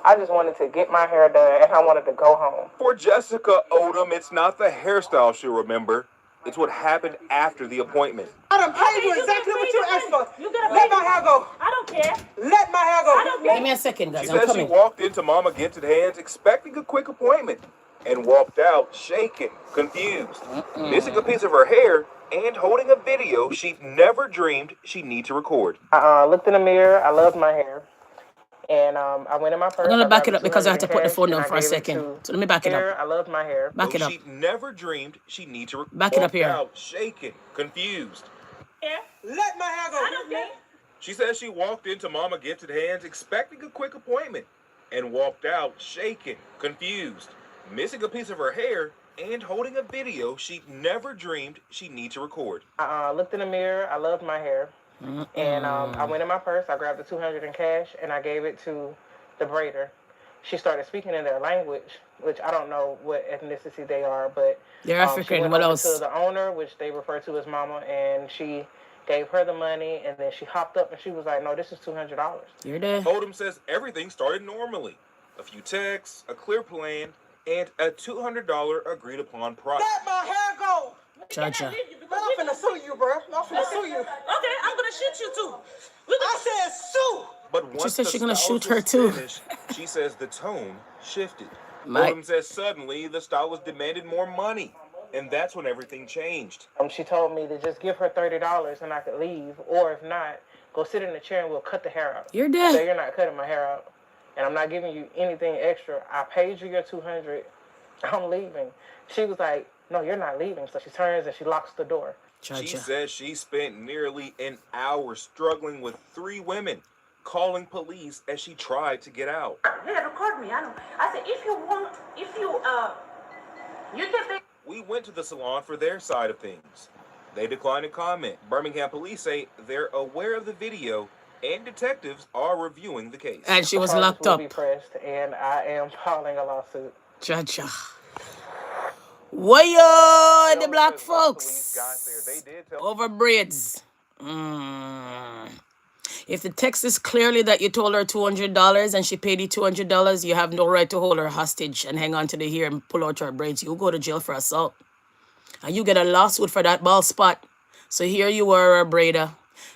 I just wanted to get my hair done, and I wanted to go home. For Jessica Odom, it's not the hairstyle she'll remember. It's what happened after the appointment. I done paid you exactly what you asked for. Let my hair go. I don't care. Let my hair go. Give me a second, guys. She says she walked into Mama Gifted Hands expecting a quick appointment and walked out shaken, confused, missing a piece of her hair and holding a video she never dreamed she'd need to record. I looked in the mirror. I loved my hair. And I went in my purse. I'm going to back it up because I had to put the phone down for a second. So let me back it up. I love my hair. Back it up. She never dreamed she'd need to back it up here. Out, shaken, confused. Yeah. Let my hair go. I don't care. She says she walked into Mama Gifted Hands expecting a quick appointment and walked out shaken, confused, missing a piece of her hair and holding a video she never dreamed she'd need to record. I looked in the mirror. I loved my hair. And I went in my purse. I grabbed the $200 in cash, and I gave it to the braider. she started speaking in their language, which I don't know what ethnicity they are, but they're she African. went What over else? to the owner, which they refer to as mama, and she gave her the money, and then she hopped up and she was like, no, this is $200. You're there. Odom says everything started normally. A few texts, a clear plan, and a $200 agreed upon price. Let my hair go! Cha-cha. I'm finna sue you, bro. I'm finna sue you. Okay, I'm gonna shoot you too. I said sue! But once She said the she's gonna shoot stylist her was too. finished, she says the tone shifted. My- Odom says suddenly the stylist demanded more money, and that's when everything changed. She told me to just give her $30 and I could leave, or if not, go sit in the chair and we'll cut the hair out. You're I dead. said, you're not cutting my hair out, and I'm not giving you anything extra. I paid you your $200. I'm leaving. She was like, no, you're not leaving. So she turns and she locks the door. Cha-cha. She says she spent nearly an hour struggling with 3 women, calling police as she tried to get out. Yeah, record me. I know. I said, if you can think. We went to the salon for their side of things. They declined to comment. Birmingham police say they're aware of the video and detectives are reviewing the case. And she was The locked charges up. will be pressed, and I am filing a lawsuit. Cha-cha. Wayo, the black folks over braids. If the text is clearly that you told her $200 and she paid you $200, you have no right to hold her hostage and hang on to the hair and pull out her braids. You go to jail for assault. And you get a lawsuit for that bald spot. So here you were, a braider.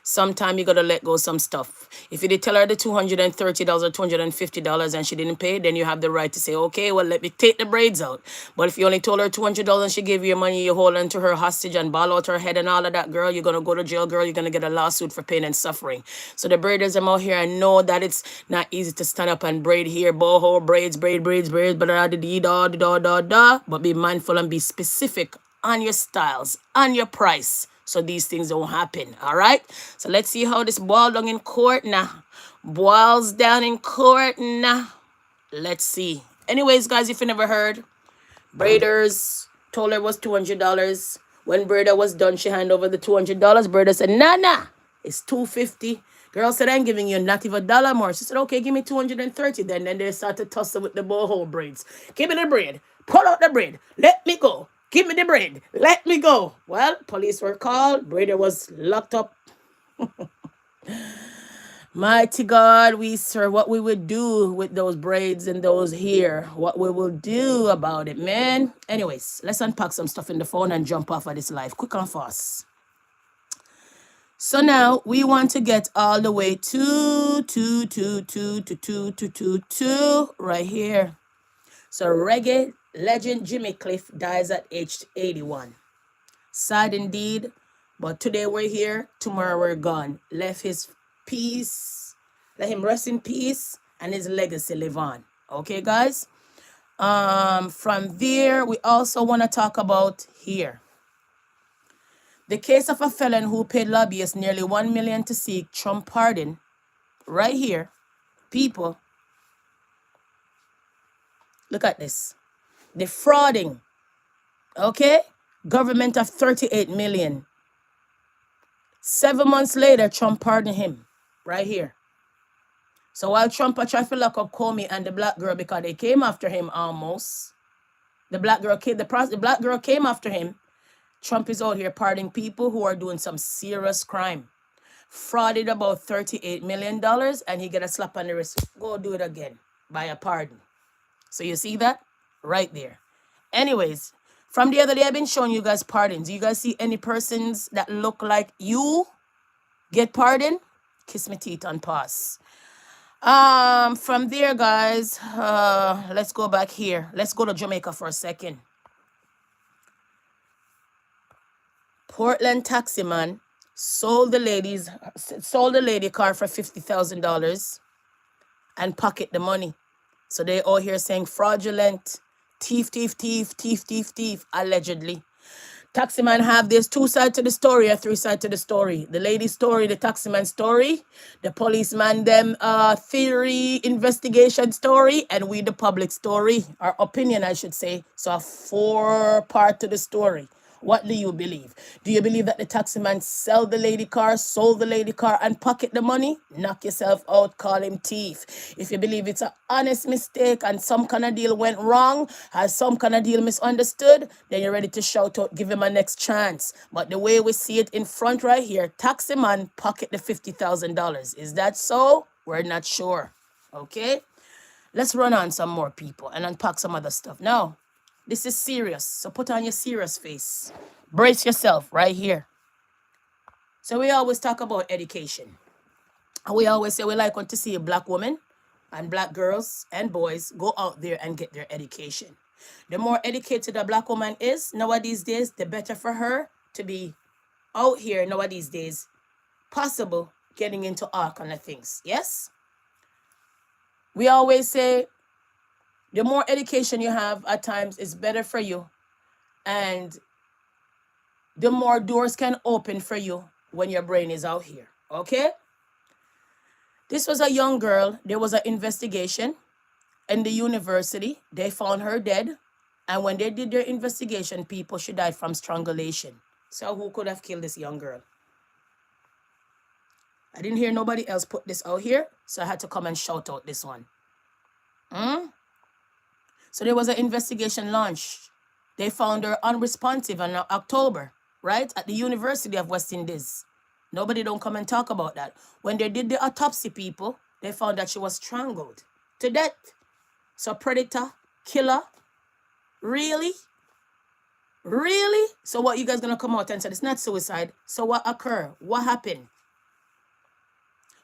Sometime you gotta let go some stuff. If you did tell her the $230 or $250 and she didn't pay, then you have the right to say, okay, well, let me take the braids out. But if you only told her $200 and she gave you your money, you hold on to her hostage and ball out her head and all of that, girl, you're gonna go to jail, girl. You're gonna get a lawsuit for pain and suffering. So the braiders I'm out here, I know that it's not easy to stand up and braid here, boho, braids, braids, but be mindful and be specific on your styles, on your price, so these things don't happen. All right, so let's see how this boils down in court now. Boils down in court now. Let's see. Anyways, guys, if you never heard, braiders told her it was $200. When braider was done, she handed over the $200. Braider said, nah, it's $250. Girl said, I ain't giving you not even a dollar more. She said, okay, give me $230 then. Then they started tussling with the boho braids. Give me the braid. Pull out the braid. Let me go. Give me the braid. Let me go. Well, police were called. Braider was locked up. Mighty God, we serve. What we would do with those braids and those hair. What we will do about it, man. Anyways, let's unpack some stuff in the phone and jump off of this life. Quick and fast. So now we want to get all the way to right here. So reggae legend Jimmy Cliff dies at age 81. Sad indeed, but today we're here, tomorrow we're gone. Left his peace, let him rest in peace, and his legacy live on. Okay, guys? From there, we also want to talk about here. The case of a felon who paid lobbyists nearly $1 million to seek Trump pardon. Right here, people. Look at this. Defrauding. Okay? Government of $38 million. 7 months later, Trump pardoned him. Right here. So while Trump tried to lock up Comey and the black girl because they came after him almost. The black girl came after him. Trump is out here pardoning people who are doing some serious crime. Frauded about $38 million and he get a slap on the wrist. Go do it again. By a pardon. So you see that? Right there. Anyways, from the other day, I've been showing you guys pardons. You guys see any persons that look like you get pardoned? Kiss me teeth and pass. From there, guys, let's go back here. Let's go to Jamaica for a second. Portland taxi man sold the lady car for $50,000 and pocket the money. So they all here saying fraudulent, thief, allegedly. Taxi man have this 2 sides to the story or 3 sides to the story. The lady's story, the taxi man story, the policeman them theory, investigation story, and we the public story, our opinion I should say. So a 4 part to the story. What do you believe? Do you believe that the taxi man sell the lady car, sold the lady car, and pocket the money? Knock yourself out, call him thief. If you believe it's an honest mistake and some kind of deal went wrong, has some kind of deal misunderstood, then you're ready to shout out, give him a next chance. But the way we see it in front right here, taxi man pocket the $50,000. Is that so? We're not sure. Okay? Let's run on some more people and unpack some other stuff. Now, this is serious, so put on your serious face. Brace yourself right here. So we always talk about education. And we always say we like want to see a black woman and black girls and boys go out there and get their education. The more educated a black woman is nowadays days, the better for her to be out here nowadays days, possible getting into all kind of things. Yes? We always say the more education you have at times is better for you, and the more doors can open for you when your brain is out here. Okay? This was a young girl. There was an investigation in the university. They found her dead. And when they did their investigation, people, she died from strangulation. So who could have killed this young girl? I didn't hear nobody else put this out here, so I had to come and shout out this one. So there was an investigation launched. They found her unresponsive in October, right? At the University of West Indies. Nobody don't come and talk about that. When they did the autopsy, people, they found that she was strangled to death. So predator, killer, really? Really? So what, you guys gonna come out and say it's not suicide? So what occurred? What happened?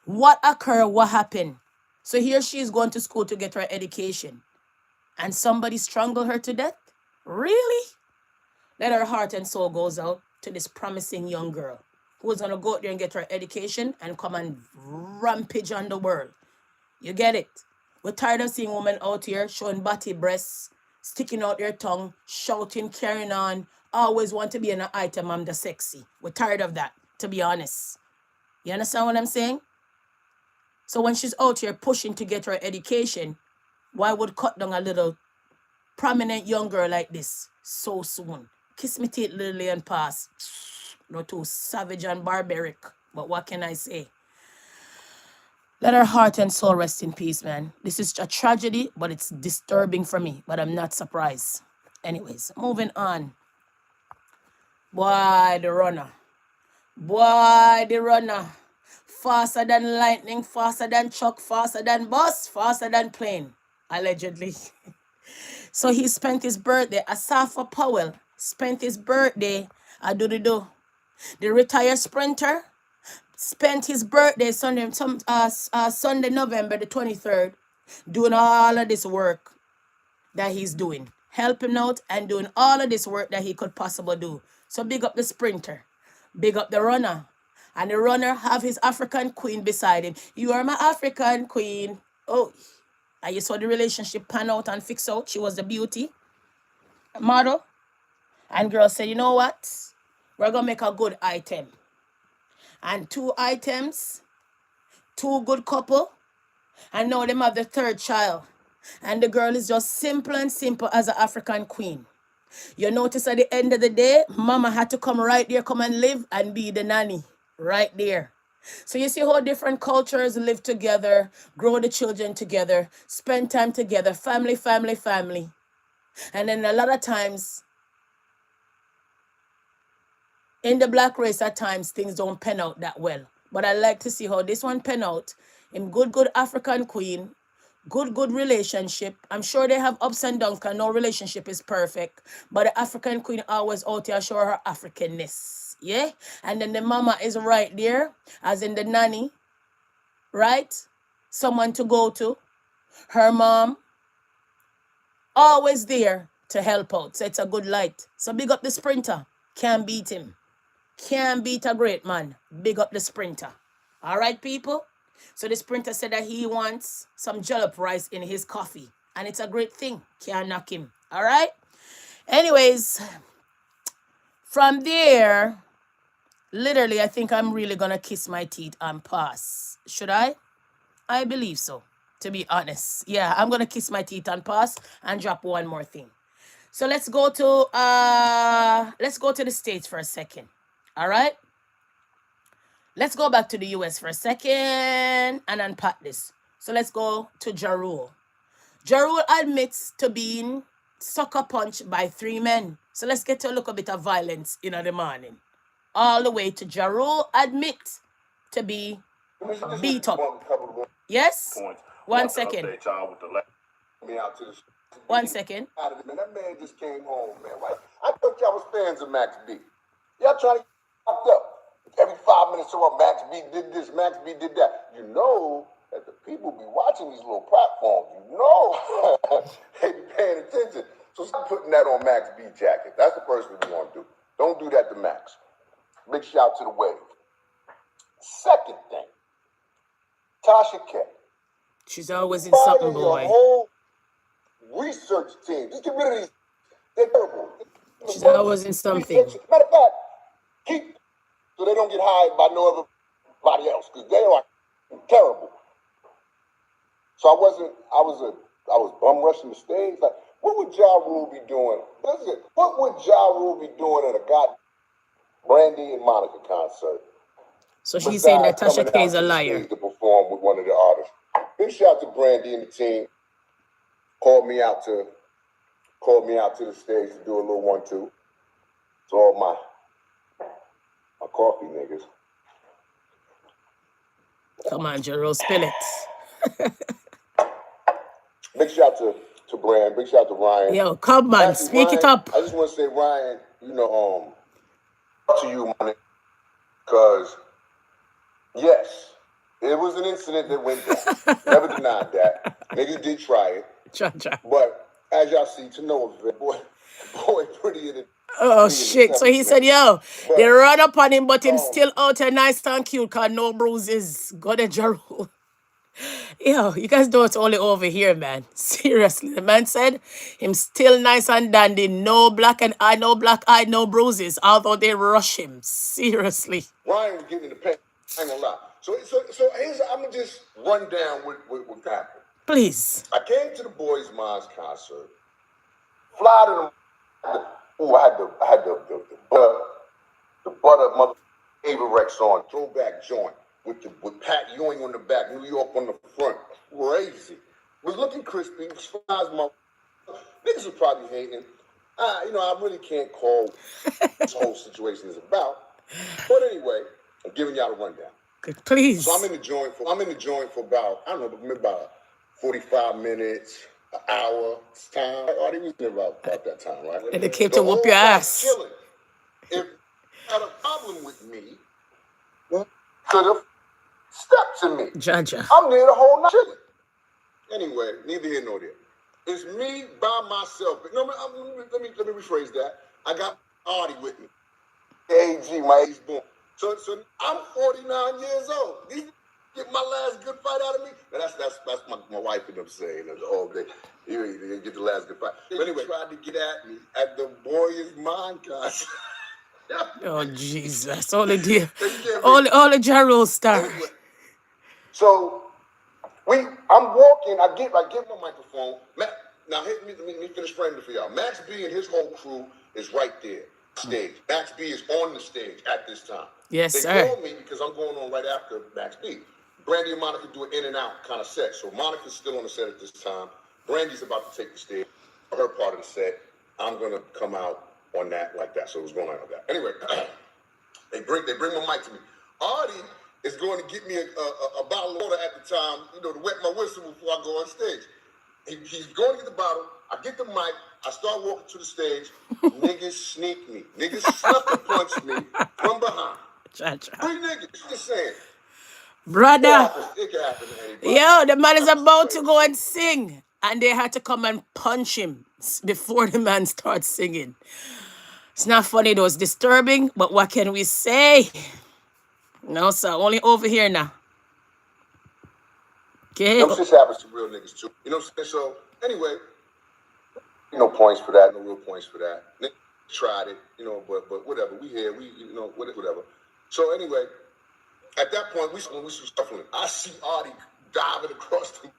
What occurred? What happened? So here she is going to school to get her education. And somebody strangled her to death? Really? Let her heart and soul goes out to this promising young girl who is going to go out there and get her education and come and rampage on the world. You get it? We're tired of seeing women out here showing body breasts, sticking out their tongue, shouting, carrying on, always want to be an item, I'm the sexy. We're tired of that, to be honest. You understand what I'm saying? So when she's out here pushing to get her education, why would cut down a little prominent young girl like this so soon? Kiss me teeth, Lily, and pass. Not too savage and barbaric, but what can I say? Let her heart and soul rest in peace, man. This is a tragedy, but it's disturbing for me, but I'm not surprised. Anyways, moving on. Boy, the runner. Boy, the runner. Faster than lightning, faster than truck, faster than bus, faster than plane. Allegedly. So he spent his birthday. Asafa Powell spent his birthday. The retired sprinter spent his birthday Sunday, November the 23rd, doing all of this work that he's doing, helping out and doing all of this work that he could possibly do. So big up the sprinter, big up the runner, and the runner have his African queen beside him. You are my African queen. Oh, and you saw the relationship pan out and fix out. She was the beauty model. And girl said, you know what? We're going to make a good item. And 2 items, 2 good couple. And now them have the 3rd child. And the girl is just simple and simple as an African queen. You notice at the end of the day, mama had to come right there, come and live and be the nanny. Right there. So you see how different cultures live together, grow the children together, spend time together, family, family, family. And then a lot of times, in the black race, at times, things don't pan out that well. But I like to see how this one pan out. In good African queen, good relationship. I'm sure they have ups and downs because no relationship is perfect. But the African queen always out here show her Africanness. Yeah? And then the mama is right there, as in the nanny, right? Someone to go to. Her mom, always there to help out. So it's a good light. So big up the sprinter. Can't beat him. Can't beat a great man. Big up the sprinter. All right, people? So the sprinter said that he wants some jollof rice in his coffee. And it's a great thing. Can't knock him. All right? Anyways, from there, literally, I think I'm really going to kiss my teeth and pass. Should I? I believe so, to be honest. Yeah, I'm going to kiss my teeth and pass and drop one more thing. So let's go to the States for a second. All right? Let's go back to the US for a second and unpack this. So let's go to Ja Rule. Ja Rule admits to being sucker punched by 3 men. So let's get to a little bit of violence in the morning. All the way to Ja Rule admit to be beat up. Yes? 1 second. 1 second. Man, that man just came home, man. Right? I thought y'all was fans of Max B. Y'all trying to get fucked up. Every 5 minutes, so Max B did this, Max B did that. You know that the people be watching these little platforms. You know they be paying attention. So stop putting that on Max B jacket. That's the first thing you want to do. Don't do that to Max. Big shout to the wave. Second thing, Tasha K. She's always in something, boy. Whole research team. Just get rid of these. They're terrible. She's always in something. Matter of fact, keep so they don't get hired by no other else because they are terrible. So I was bum rushing the stage. Like, what would Ja Rule be doing? What would Ja Rule be doing at a goddamn Brandy and Monica concert? So she's saying that Tasha K is a liar. To perform with one of the artists. Big shout to Brandy and the team. Called me out to the stage to do a little 1-2. To all my coffee niggas. Come on, Ja Rule, spill it. Big shout to Brand. Big shout to Ryan. Yo, come on, Actually, speak Ryan, it up. I just want to say, Ryan, to you, man, because yes, it was an incident that went down. Never denied that. Niggas did try it. But as y'all see, to no effect, boy, prettier than. Oh shit! So he said, "Yo, they run up on him, but him still out here nice and cute, cause no bruises." Got a Ja Rule. Yo, you guys don't only over here, man. Seriously, the man said him still nice and dandy, no black eye, no bruises. Although they rush him, seriously. Ryan was getting in the paint. I ain't gonna lie. So here's, I'm gonna just run down what happened. Please. I came to the Boys Minds concert. Fly to the. Ooh, I had the butter mother Averex on, throwback joint with Pat Ewing on the back, New York on the front. Crazy. Was looking crispy. Niggas were probably hating. I really can't call what this whole situation is about. But anyway, I'm giving y'all a rundown. Please. So I'm in the joint for about, I don't know, maybe about 45 minutes, an hour time. Artie was in about that time, right? And they came to whoop your ass. Chilling. If you had a problem with me, you could have stepped to me. Jaja. I'm there the whole night chilling. Anyway, neither here nor there. It's me by myself. No, let me rephrase that. I got Artie with me. AG, my age born. So I'm 49 years old. These get my last good fight out of me. Now that's my wife and them saying all day. You get the last good fight. But anyway, tried to get at me at the Boys Mind concert. Oh Jesus! All the Ja Rule star. Anyway, so I'm walking. I get my microphone. Now let me finish framing it for y'all. Max B and his whole crew is right there. Stage. Max B is on the stage at this time. Yes, they sir. They called me because I'm going on right after Max B. Brandy and Monica do an in and out kind of set. So Monica's still on the set at this time. Brandy's about to take the stage. Her part of the set. I'm going to come out on that like that. So it was going on like that. Anyway, they bring my mic to me. Artie is going to get me a bottle of water at the time, to wet my whistle before I go on stage. He's going to get the bottle. I get the mic. I start walking to the stage. Niggas sneak me. Niggas sucker punch me from behind. Cha-cha. 3 niggas. Just saying. Brother. It can happen to anybody. Yo, the man is about to go and sing. And they had to come and punch him before the man starts singing. It's not funny though. It's disturbing. But what can we say? No, sir. Only over here now. Okay. Them shit happens to real niggas too. You know what I'm saying? So, anyway, no points for that. No real points for that. Niggas tried it, but whatever. We here. Whatever. So, anyway, at that point, when we was shuffling, I see Artie diving across the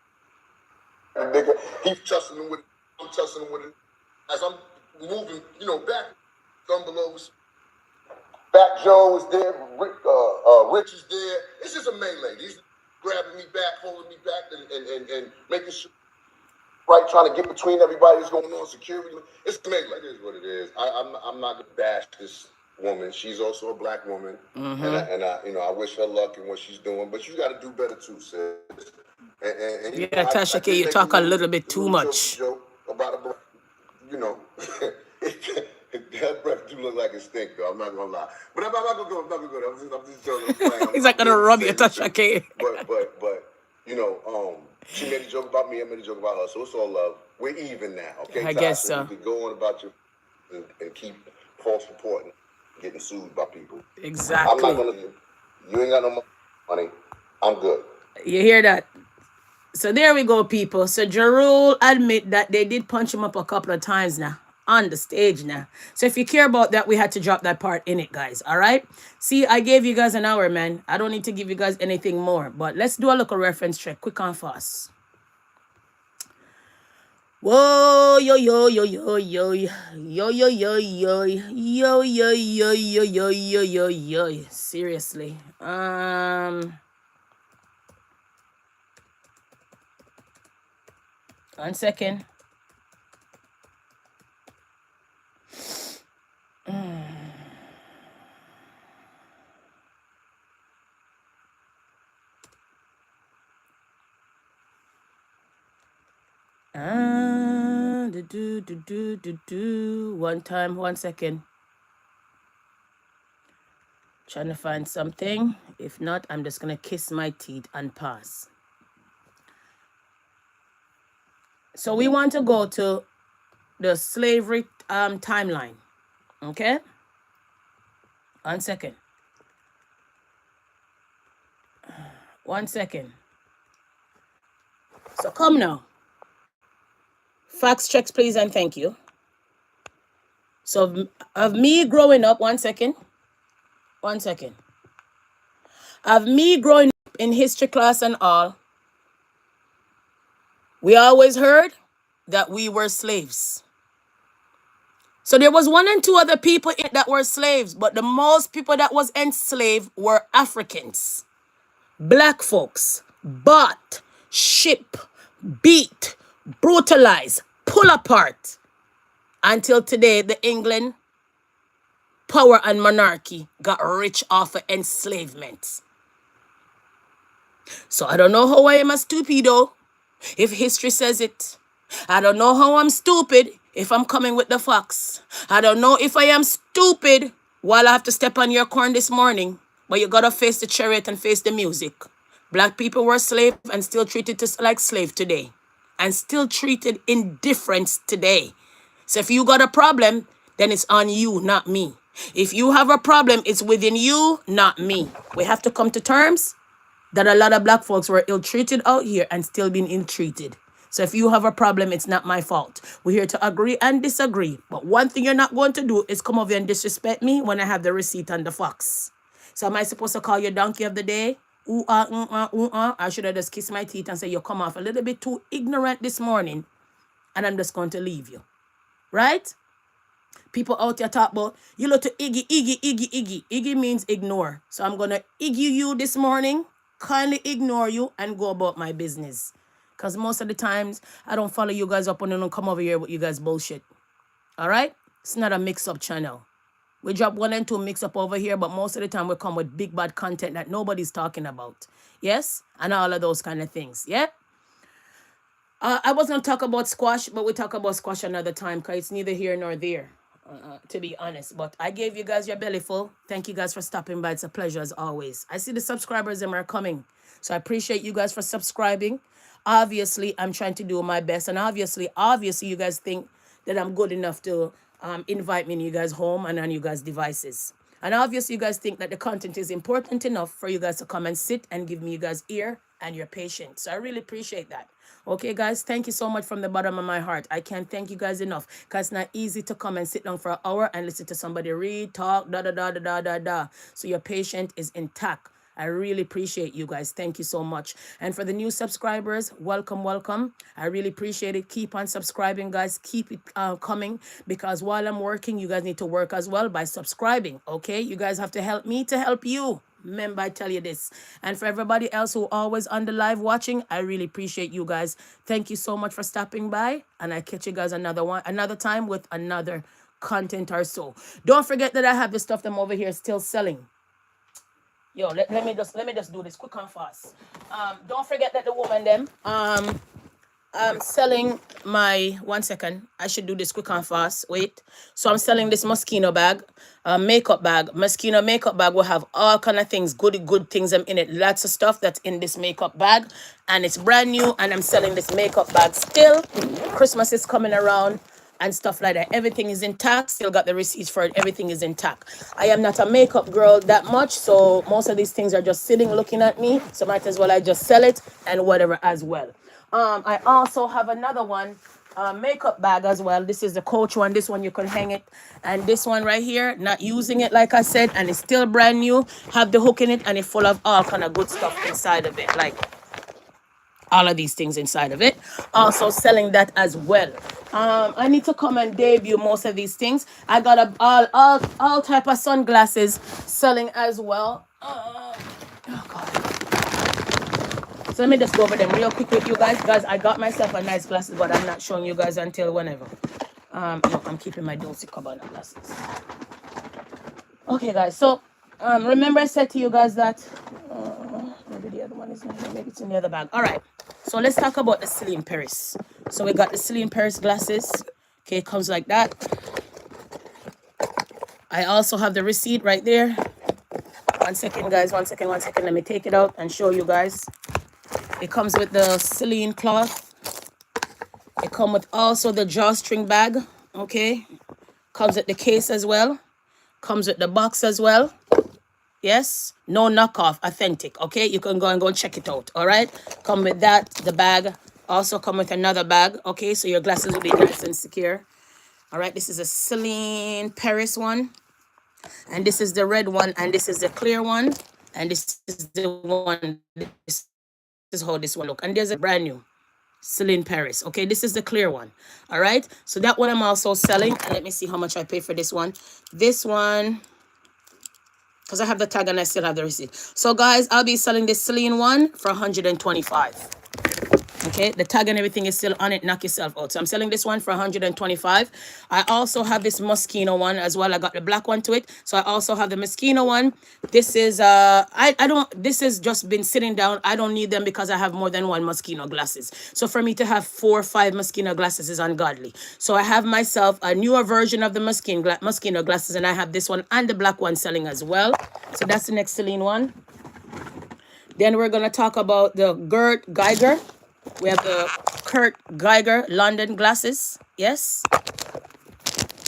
nigga. He's tussling with it. I'm tussling with it. As I'm moving, back envelopes. Back Joe is there, Rich is there. It's just a melee. He's grabbing me back, holding me back, and making sure, right, trying to get between everybody that's going on, security. It's a melee. It is what it is. I'm not going to bash this woman. She's also a black woman. And I wish her luck in what she's doing. But you got to do better too, sis. Yeah, Tasha K, you talk a little bit too much. Joke about a, that breath do look like it stink, though. I'm not gonna lie. But I'm not gonna go. I'm not gonna go. I'm just joking. I'm playing. He's not gonna rub you, Tasha K. But she made a joke about me. I made a joke about her. So it's all love. We're even now, okay? I guess so. You can go on about your and keep false reporting, getting sued by people. Exactly. I'm not gonna. You ain't got no money. I'm good. You hear that? So there we go, people. So Jarul admit that they did punch him up a couple of times now on the stage now. So if you care about that, we had to drop that part in it, guys. All right. See, I gave you guys an hour, man. I don't need to give you guys anything more. But let's do a little reference check, quick and fast. Whoa, yo, yo, yo, yo, yo, yo, yo, yo, yo, yo, yo, yo, yo, yo, yo, yo, yo. Seriously. 1 second. One time, 1 second. Trying to find something. If not, I'm just gonna kiss my teeth and pass. So we want to go to the slavery timeline. Okay? 1 second. 1 second. So come now. Facts checks, please, and thank you. So of me growing up, 1 second. 1 second. Of me growing up in history class and all, we always heard that we were slaves. So there was 1 and 2 other people that were slaves, but the most people that was enslaved were Africans. Black folks, bought, shipped, beat, brutalized, pull apart. Until today, the England power and monarchy got rich off of enslavement. So I don't know how I am a stupido if history says it. I don't know how I'm stupid if I'm coming with the facts. I don't know if I am stupid while I have to step on your corn this morning. But you gotta face the chariot and face the music. Black people were slaves and still treated like slave today. And still treated indifference today. So if you got a problem, then it's on you, not me. If you have a problem, it's within you, not me. We have to come to terms that a lot of black folks were ill-treated out here and still being ill-treated. So if you have a problem, it's not my fault. We're here to agree and disagree. But one thing you're not going to do is come over here and disrespect me when I have the receipt and the facts. So am I supposed to call you donkey of the day? I should have just kissed my teeth and say you come off a little bit too ignorant this morning and I'm just going to leave you. Right? People out there talk about, you look to Iggy. Iggy means ignore. So I'm going to Iggy you this morning, kindly ignore you and go about my business. Because most of the times, I don't follow you guys up and I don't come over here with you guys bullshit. All right? It's not a mix-up channel. We drop 1 and 2 mix-up over here, but most of the time we come with big bad content that nobody's talking about. Yes? And all of those kind of things. Yeah? I was going to talk about squash, but we talk about squash another time because it's neither here nor there. To be honest, but I gave you guys your belly full. Thank you guys for stopping by. It's a pleasure as always. I see the subscribers them are coming, so I appreciate you guys for subscribing. Obviously, I'm trying to do my best, and obviously, you guys think that I'm good enough to invite me in you guys' home and on you guys' devices. And obviously, you guys think that the content is important enough for you guys to come and sit and give me you guys ear and your patience. So I really appreciate that. Okay, guys, thank you so much from the bottom of my heart. I can't thank you guys enough because it's not easy to come and sit down for an hour and listen to somebody read, talk, da. So your patience is intact. I really appreciate you guys. Thank you so much. And for the new subscribers, welcome, welcome. I really appreciate it. Keep on subscribing, guys. Keep it coming, because while I'm working, you guys need to work as well by subscribing, okay? You guys have to help me to help you. Remember, I tell you this. And for everybody else who always on the live watching, I really appreciate you guys. Thank you so much for stopping by. And I catch you guys another time with another content or so. Don't forget that I have the stuff them over here still selling. Yo, let me just do this quick and fast. Don't forget that the woman them I'm selling my 1 second. I should do this quick and fast. Wait. So I'm selling this Moschino bag, makeup bag. Moschino makeup bag will have all kind of things, good things in it. Lots of stuff that's in this makeup bag, and it's brand new. And I'm selling this makeup bag still. Christmas is coming around and stuff like that. Everything is intact. Still got the receipts for it. Everything is intact. I am not a makeup girl that much, so most of these things are just sitting looking at me. So might as well I just sell it and whatever as well. I also have another one, makeup bag as well. This is the Coach one. This one you can hang it, and this one right here, not using it like I said, and it's still brand new. Have the hook in it, and it's full of all kind of good stuff inside of it, like all of these things inside of it. Also selling that as well. I need to come and debut most of these things. I got all type of sunglasses selling as well. Oh God. So let me just go over them real quick with you guys. Guys, I got myself a nice glasses, but I'm not showing you guys until whenever. No, I'm keeping my Dolce Gabbana glasses. Okay, guys. So, remember I said to you guys that maybe the other one is not here. Maybe it's in the other bag. All right. So let's talk about the Celine Paris. So we got the Celine Paris glasses. Okay, it comes like that. I also have the receipt right there. 1 second, guys. 1 second. Let me take it out and show you guys. It comes with the Celine cloth. It comes with also the drawstring bag. Okay. Comes with the case as well. Comes with the box as well. Yes. No knockoff. Authentic. Okay. You can go and check it out. All right. Come with that. The bag. Also come with another bag. Okay. So your glasses will be nice and secure. All right. This is a Celine Paris one. And this is the red one. And this is the clear one. And this is the one. This is how this one look. And there's a brand new Celine Paris. Okay, this is the clear one. All right, so that one I'm also selling. And let me see how much I pay for this one. This one, because I have the tag and I still have the receipt. So guys, I'll be selling this Celine one for $125. Okay, the tag and everything is still on it. Knock yourself out. So I'm selling this one for $125. I also have this Moschino one as well. I got the black one to it. So I also have the Moschino one. This is this has just been sitting down. I don't need them because I have more than one Moschino glasses. So for me to have 4 or 5 Moschino glasses is ungodly. So I have myself a newer version of the Moschino glasses, and I have this one and the black one selling as well. So that's the next Celine one. Then we're gonna talk about the Gert Geiger. We have the Kurt Geiger London glasses. Yes.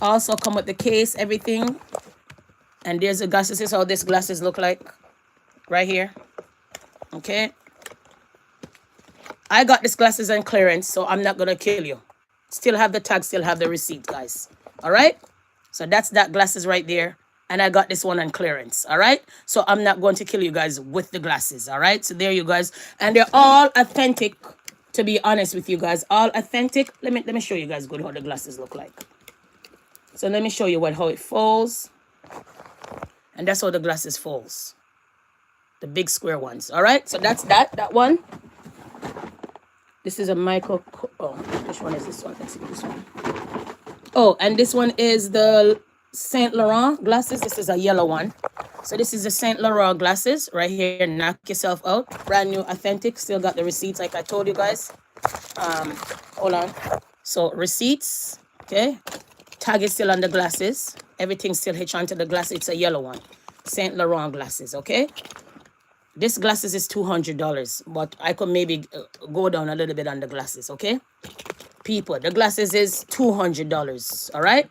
Also come with the case, everything. And there's the glasses. This is how these glasses look like. Right here. Okay. I got these glasses on clearance, so I'm not going to kill you. Still have the tag, still have the receipt, guys. All right. So that's that glasses right there. And I got this one on clearance. All right. So I'm not going to kill you guys with the glasses. All right. So there you guys. And they're all authentic. To be honest with you guys, all authentic. Let me show you guys good how the glasses look like. So let me show you how it folds. And that's how the glasses folds. The big square ones. All right. So that's that one. This is a micro. Oh, which one is this one? Let's see this one. Oh, and this one is the Saint Laurent glasses. This is a yellow one. So this is the Saint Laurent glasses right here. Knock yourself out. Brand new, authentic. Still got the receipts like I told you guys. Hold on. So receipts. Okay. Tag is still on the glasses. Everything still hitched onto the glasses. It's a yellow one. Saint Laurent glasses. Okay. This glasses is $200, but I could maybe go down a little bit on the glasses. Okay. People, the glasses is $200. All right.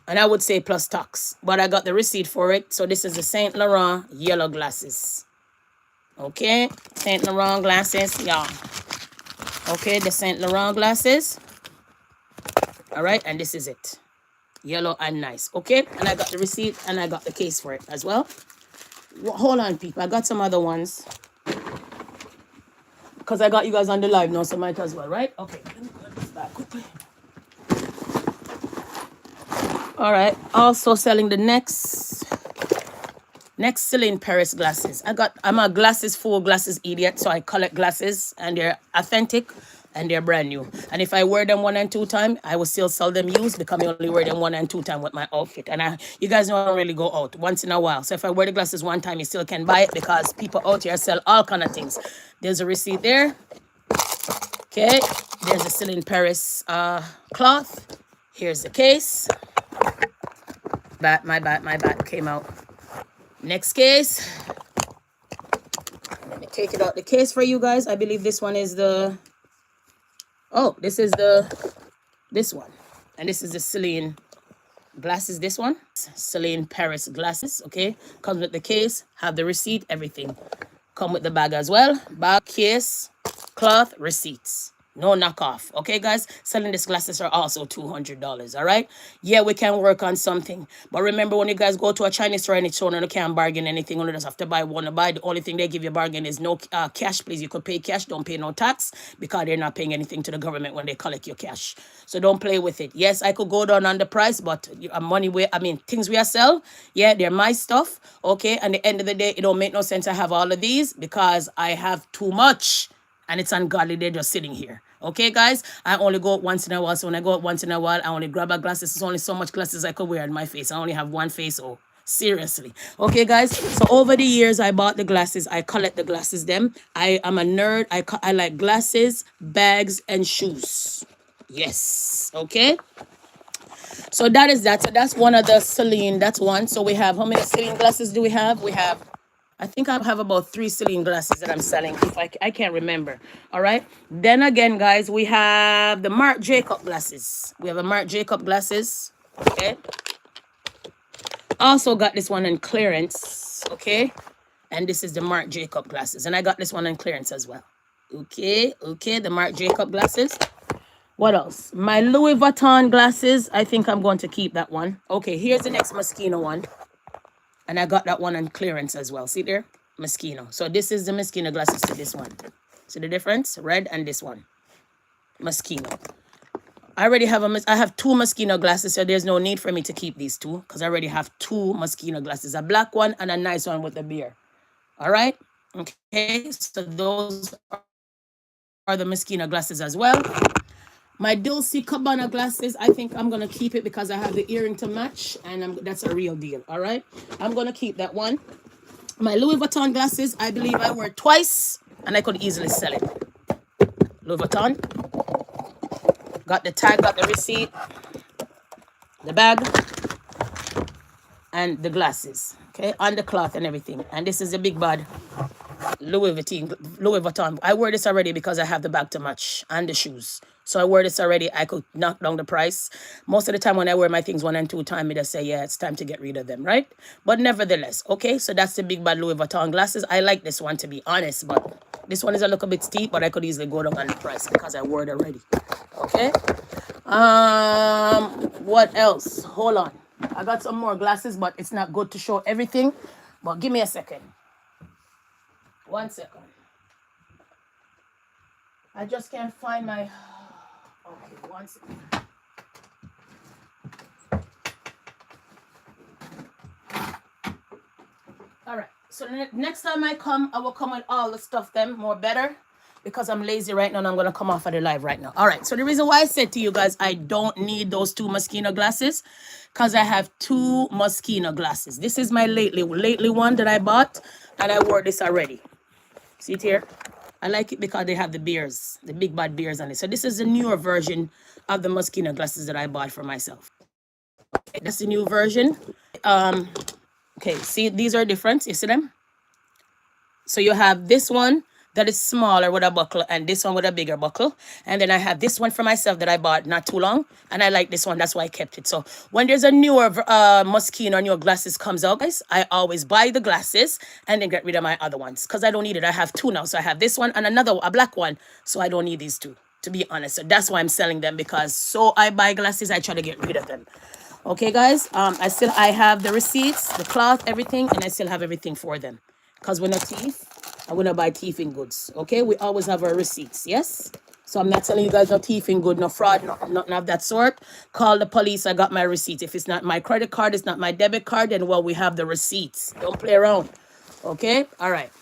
And I would say plus tax, but I got the receipt for it. So this is the Saint Laurent yellow glasses. Okay, Saint Laurent glasses, yeah. Okay, the Saint Laurent glasses. All right, and this is it. Yellow and nice. Okay, and I got the receipt and I got the case for it as well. Hold on, people. I got some other ones. Because I got you guys on the live now, so might as well, right? Okay. Let me put this back quickly. All right. Also selling the next Celine Paris glasses. I'm a full glasses idiot, so I collect glasses and they're authentic and they're brand new. And if I wear them 1 and 2 times, I will still sell them used because I only wear them 1 and 2 times with my outfit. And you guys know I don't really go out once in a while. So if I wear the glasses 1 time, you still can buy it because people out here sell all kind of things. There's a receipt there. Okay. There's a Celine Paris cloth. Here's the case. My bat came out. Next case. Let me take it out the case for you guys. I believe this one is this one. And this is the Celine glasses, this one. Celine Paris glasses, okay? Comes with the case, have the receipt, everything. Come with the bag as well. Bag, case, cloth, receipts. No knockoff. Okay, guys? Selling these glasses are also $200, all right? Yeah, we can work on something. But remember, when you guys go to a Chinese store and it's shown and you can't bargain anything, only just have to buy one to buy. The only thing they give you bargain is no cash, please. You could pay cash, don't pay no tax, because they're not paying anything to the government when they collect your cash. So don't play with it. Yes, I could go down on the price, but things we sell, yeah, they're my stuff, okay? And at the end of the day, it don't make no sense to have all of these because I have too much. And it's ungodly, they're just sitting here. Okay, guys? I only go out once in a while. So when I go out once in a while, I only grab a glasses. There's only so much glasses I could wear on my face. I only have one face. Oh, seriously. Okay, guys? So over the years, I bought the glasses. I collect the glasses, them. I am a nerd. I like glasses, bags, and shoes. Yes. Okay? So that is that. So that's one of the Celine. That's one. So we have, how many Celine glasses do we have? I think I have about 3 Celine glasses that I'm selling. If I can't remember. All right. Then again, guys, we have the Marc Jacob glasses. We have a Marc Jacob glasses. Okay. Also got this one in clearance. Okay. And this is the Marc Jacob glasses. And I got this one in clearance as well. Okay. Okay. The Marc Jacob glasses. What else? My Louis Vuitton glasses. I think I'm going to keep that one. Okay. Here's the next Moschino one. And I got that one on clearance as well. See there? Moschino. So this is the Moschino glasses to this one. See the difference? Red and this one. Moschino. I have 2 Moschino glasses, so there's no need for me to keep these 2. Because I already have 2 Moschino glasses. A black one and a nice one with the beer. All right? Okay. So those are the Moschino glasses as well. My Dulce Cabana glasses, I think I'm going to keep it because I have the earring to match. And that's a real deal. All right. I'm going to keep that one. My Louis Vuitton glasses, I believe I wear twice. And I could easily sell it. Louis Vuitton. Got the tag, got the receipt. The bag. And the glasses. Okay. On the cloth and everything. And this is the big bad Louis Vuitton. I wear this already because I have the bag to match. And the shoes. So I wear this already. I could knock down the price. Most of the time when I wear my things 1 and 2 times, I just say, yeah, it's time to get rid of them, right? But nevertheless, okay, so that's the big bad Louis Vuitton glasses. I like this one, to be honest, but this one is a little bit steep, but I could easily go down on the price because I wore it already. Okay. What else? Hold on. I got some more glasses, but it's not good to show everything. But give me a second. 1 second. I just can't find my... Okay, 1 second. All right. So next time I come, I will come with all the stuff them more better because I'm lazy right now and I'm going to come off of the live right now. All right. So the reason why I said to you guys, I don't need those 2 Moschino glasses because I have 2 Moschino glasses. This is my lately one that I bought and I wore this already. See it here? I like it because they have the beers, the big bad beers on it. So this is the newer version of the Moschino glasses that I bought for myself. Okay, that's the new version. Okay, see, these are different. You see them? So you have this one that is smaller with a buckle and this one with a bigger buckle. And then I have this one for myself that I bought not too long. And I like this one. That's why I kept it. So when there's a newer Moschino, newer glasses comes out, guys, I always buy the glasses and then get rid of my other ones because I don't need it. I have 2 now. So I have this one and a black one. So I don't need these 2, to be honest. So that's why I'm selling them because so I buy glasses, I try to get rid of them. Okay, guys. I have the receipts, the cloth, everything, and I still have everything for them. Because we're not thief. I'm gonna buy thieving goods. Okay, we always have our receipts, yes? So I'm not telling you guys no thieving good, no fraud, nothing of that sort. Call the police, I got my receipts. If it's not my credit card, it's not my debit card, then well, we have the receipts. Don't play around. Okay? All right.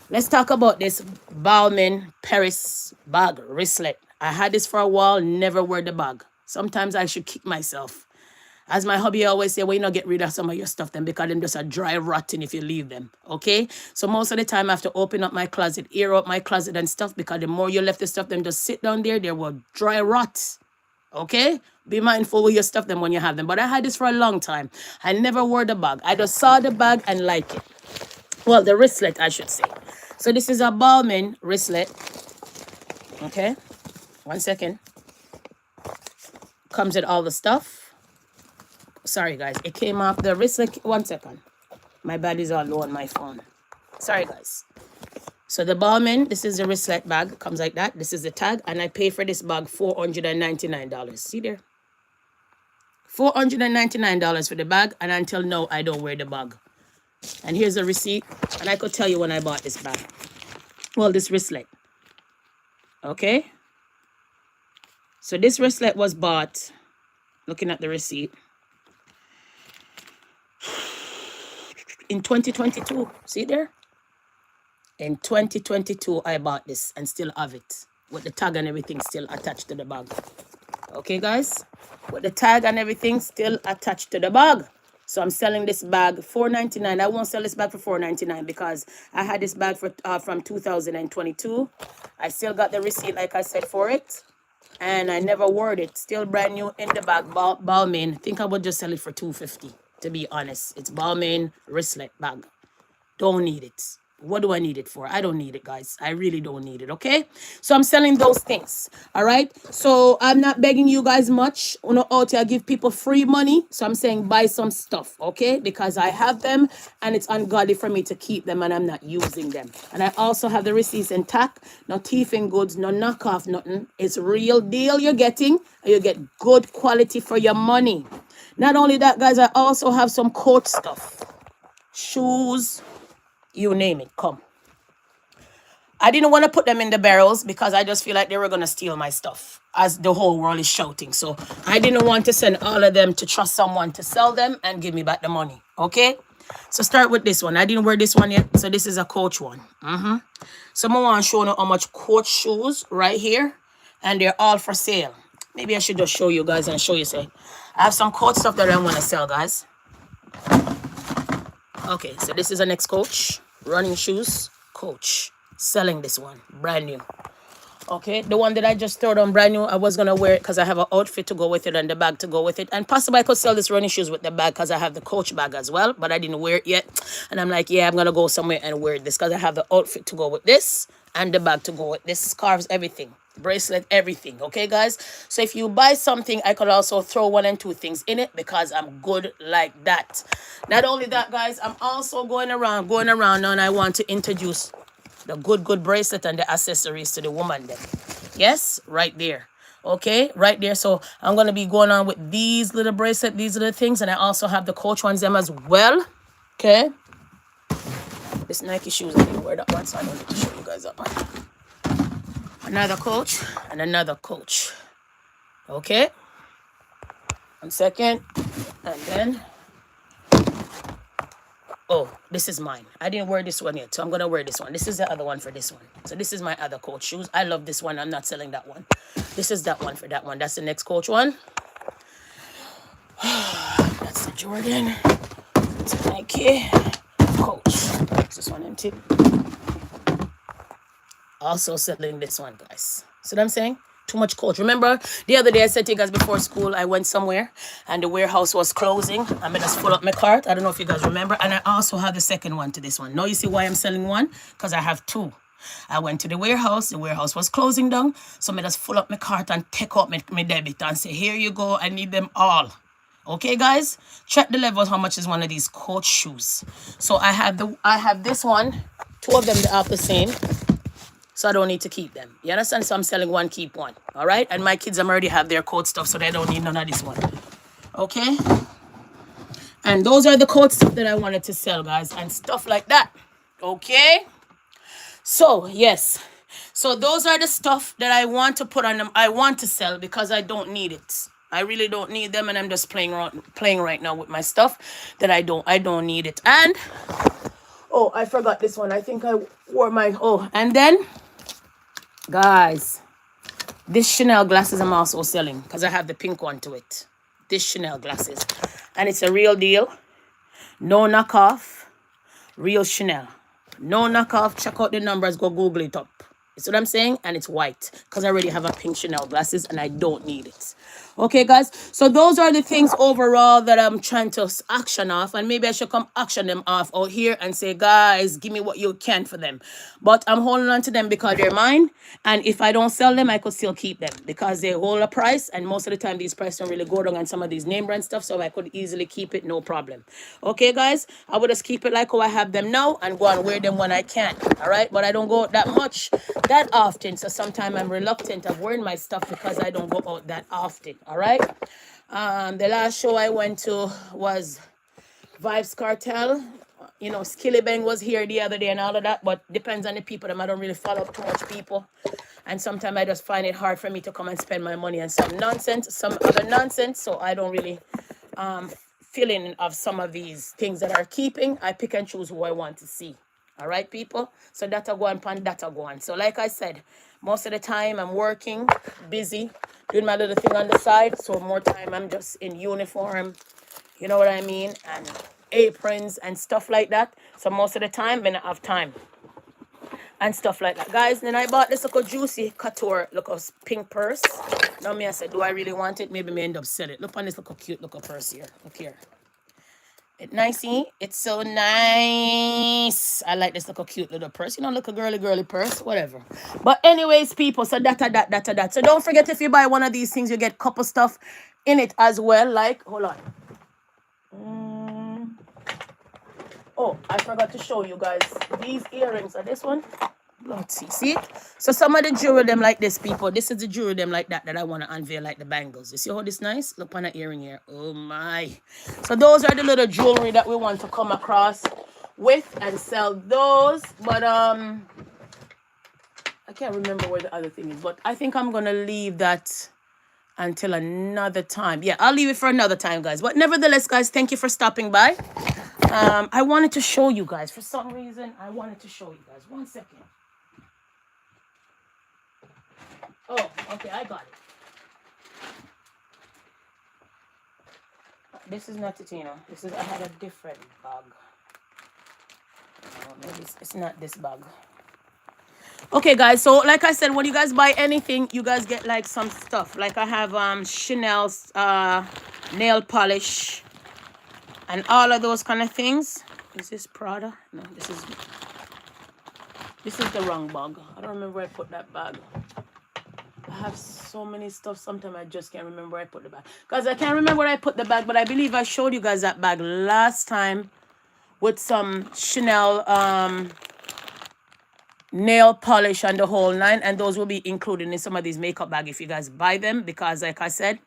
Let's talk about this Balmain Paris bag wristlet. I had this for a while, never wear the bag. Sometimes I should kick myself. As my hubby always say, well, you know, get rid of some of your stuff then because them just a dry rotten if you leave them. Okay? So most of the time I have to open up my closet, air up my closet and stuff because the more you left the stuff, them just sit down there, they will dry rot. Okay? Be mindful with your stuff them when you have them. But I had this for a long time. I never wore the bag. I just saw the bag and like it. Well, the wristlet, I should say. So this is a Balmain wristlet. Okay? 1 second. Comes with all the stuff. Sorry, guys. It came off the wristlet. 1 second. My battery's all low on my phone. Sorry, guys. So the Balmain, this is the wristlet bag. Comes like that. This is the tag. And I pay for this bag $499. See there? $499 for the bag. And until now, I don't wear the bag. And here's the receipt. And I could tell you when I bought this bag. Well, this wristlet. Okay? So this wristlet was bought, looking at the receipt, in 2022. See there? In 2022, I bought this and still have it. With the tag and everything still attached to the bag. Okay, guys? With the tag and everything still attached to the bag. So I'm selling this bag $499. I won't sell this bag for $499 because I had this bag for from 2022. I still got the receipt, like I said, for it. And I never wore it. Still brand new in the bag. Balmain. I think I would just sell it for $250. To be honest. It's Balmain wristlet bag. Don't need it. What do I need it for? I don't need it, guys. I really don't need it, okay? So I'm selling those things, all right? So I'm not begging you guys much. You know, out here, I give people free money. So I'm saying buy some stuff, okay? Because I have them, and it's ungodly for me to keep them, and I'm not using them. And I also have the receipts intact. No thieving goods, no knockoff, nothing. It's real deal you're getting, and you get good quality for your money. Not only that, guys, I also have some coat stuff. Shoes, you name it, come. I didn't want to put them in the barrels because I just feel like they were going to steal my stuff as the whole world is shouting. So I didn't want to send all of them to trust someone to sell them and give me back the money. Okay? So start with this one. I didn't wear this one yet. So this is a Coach one. So I want to show you how much Coach shoes right here. And they're all for sale. Maybe I should just show you guys and show you. Say, I have some Coach stuff that I want to sell, guys. Okay, so this is a next Coach. Running shoes, Coach. Selling this one, brand new. Okay, the one that I just threw on brand new, I was going to wear it because I have an outfit to go with it and the bag to go with it. And possibly I could sell this running shoes with the bag because I have the Coach bag as well. But I didn't wear it yet. And I'm like, yeah, I'm going to go somewhere and wear this because I have the outfit to go with this and the bag to go with this. Scarves, everything. Bracelet, everything. Okay, guys? So if you buy something, I could also throw 1 and 2 things in it because I'm good like that. Not only that, guys, I'm also going around now, and I want to introduce the good bracelet and the accessories to the woman then. Yes, right there. Okay, right there. So I'm going to be going on with these little bracelet, these little things, and I also have the Coach ones them as well. Okay. This Nike shoes, I didn't wear that one, so I don't need to show you guys that one. Another Coach and another Coach. Okay. 1 second. And then, oh, this is mine. I didn't wear this one yet, so I'm going to wear this one. This is the other one for this one. So this is my other Coach shoes. I love this one. I'm not selling that one. This is that one for that one. That's the next Coach one. That's the Jordan. It's a Nike Coach. Is this one empty? Also selling this one, guys. See what I'm saying? Too much Coach. Remember, the other day I said to you guys before school, I went somewhere and the warehouse was closing. I'm going to full up my cart. I don't know if you guys remember. And I also have the second one to this one. Now you see why I'm selling one? Because I have 2. I went to the warehouse. The warehouse was closing down. So I just full up my cart and take out my debit and say, here you go. I need them all. Okay, guys? Check the levels. How much is one of these Coach shoes? So I have this one. 2 of them they are the same. So I don't need to keep them. You understand? So I'm selling 1, keep 1. All right? And my kids already have their Coach stuff, so they don't need none of this one. Okay? And those are the coat stuff that I wanted to sell, guys, and stuff like that. Okay? So, yes. So those are the stuff that I want to put on them. I want to sell because I don't need it. I really don't need them, and I'm just playing right now with my stuff that I don't need it. And oh, I forgot this one. I think I wore my and then guys, this Chanel glasses I'm also selling because I have the pink one to it. This Chanel glasses. And it's a real deal. No knockoff. Real Chanel. No knockoff. Check out the numbers. Go Google it up. You see what I'm saying? And it's white because I already have a pink Chanel glasses and I don't need it. Okay, guys. So those are the things overall that I'm trying to action off. And maybe I should come action them off out here and say, guys, give me what you can for them. But I'm holding on to them because they're mine. And if I don't sell them, I could still keep them because they hold a price. And most of the time, these prices don't really go down on some of these name brand stuff. So I could easily keep it, no problem. Okay, guys. I would just keep it like how I have them now and go and wear them when I can. All right. But I don't go out that often. So sometimes I'm reluctant of wearing my stuff because I don't go out that often. All right. The last show I went to was Vibes Cartel. You know, Skilly Bang was here the other day and all of that, but depends on the people. I don't really follow up too much people. And sometimes I just find it hard for me to come and spend my money on some other nonsense. So I don't really feeling of some of these things that are keeping. I pick and choose who I want to see. All right, people. So that go on, pan that go on. So like I said, most of the time I'm working, busy, doing my little thing on the side. So more time I'm just in uniform. You know what I mean? And aprons and stuff like that. So most of the time, I don't have time. And stuff like that. Guys, then I bought this little juicy couture, look a pink purse. Now me I said, do I really want it? Maybe me end up selling it. Look on this little cute little purse here. Look here. It's nicey. It's so nice. I like this little cute little purse. You know, look a girly purse, whatever. But anyways, people, so that. So don't forget, if you buy one of these things, you get couple stuff in it as well. Like, hold on. Oh, I forgot to show you guys these earrings. Are this one? Let's see. See? So some of the jewelry them like this, people. This is the jewelry them like that I want to unveil, like the bangles. You see how this nice? Look on the earring here. Oh my. So those are the little jewelry that we want to come across with and sell those. But I can't remember where the other thing is. But I think I'm gonna leave that until another time. Yeah, I'll leave it for another time, guys. But nevertheless, guys, thank you for stopping by. I wanted to show you guys. For some reason, I wanted to show you guys. 1 second. Oh, okay, I got it. This is not it, you know. I had a different bag. Maybe it's not this bag. Okay, guys, so like I said, when you guys buy anything, you guys get like some stuff. Like I have Chanel's nail polish and all of those kind of things. Is this Prada? No, this is the wrong bag. I don't remember where I put that bag. I have so many stuff. Sometimes I just can't remember where I put the bag. Because I can't remember where I put the bag, but I believe I showed you guys that bag last time with some Chanel nail polish and the whole nine. And those will be included in some of these makeup bags if you guys buy them. Because like I said,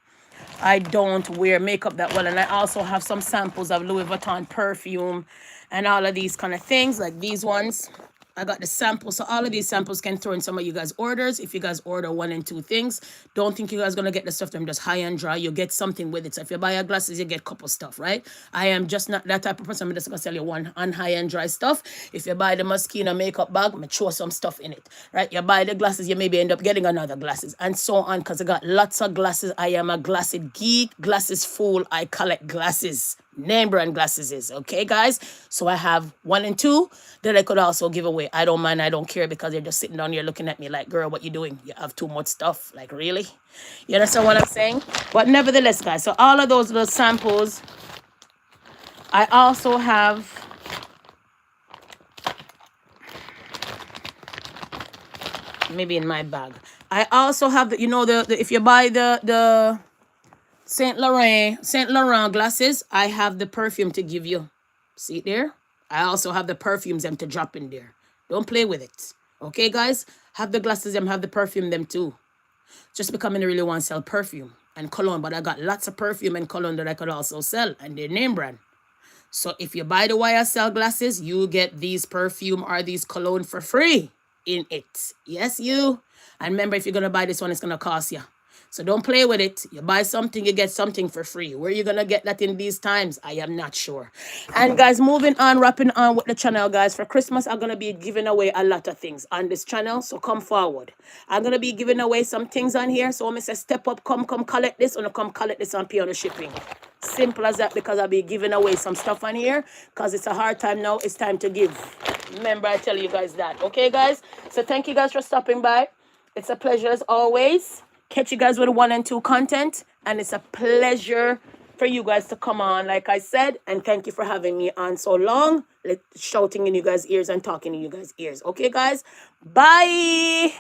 I don't wear makeup that well. And I also have some samples of Louis Vuitton perfume and all of these kind of things, like these ones. I got the samples. So all of these samples can throw in some of you guys' orders. If you guys order 1 and 2 things, don't think you guys going to get the stuff them just high and dry. You get something with it. So if you buy your glasses, you get couple stuff, right? I am just not that type of person. I'm just going to sell you one on high and dry stuff. If you buy the Moschino makeup bag, I'm going to throw some stuff in it, right? You buy the glasses, you maybe end up getting another glasses and so on, because I got lots of glasses. I am a glasses geek, glasses fool. I collect glasses. Name brand glasses is okay, guys. So I have 1 and 2 that I could also give away. I don't mind, I don't care, because they're just sitting down here looking at me like, girl, what you doing? You have too much stuff. Like, really? You understand what I'm saying? But nevertheless, guys, so all of those little samples, I also have maybe in my bag. I also have the, you know, the if you buy the Saint Laurent glasses, I have the perfume to give you. See it there? I also have the perfumes them to drop in there. Don't play with it. Okay, guys? Have the glasses them, have the perfume them too. Just because I really want to sell perfume. and cologne, but I got lots of perfume and cologne that I could also sell, and they're name brand. So if you buy the YSL glasses, you get these perfume or these cologne for free in it. Yes, you. And remember, if you're going to buy this one, it's going to cost you. So don't play with it. You buy something, you get something for free. Where are you going to get that in these times? I am not sure. And guys, moving on, wrapping on with the channel, guys. For Christmas, I'm going to be giving away a lot of things on this channel. So come forward. I'm going to be giving away some things on here. So I'm going to say, step up, come collect this. Or come collect this and pay on the shipping. Simple as that, because I'll be giving away some stuff on here. Because it's a hard time now. It's time to give. Remember, I tell you guys that. Okay, guys? So thank you guys for stopping by. It's a pleasure as always. Catch you guys with 1 and 2 content. And it's a pleasure for you guys to come on, like I said. And thank you for having me on so long. Shouting in you guys' ears and talking in you guys' ears. Okay, guys? Bye.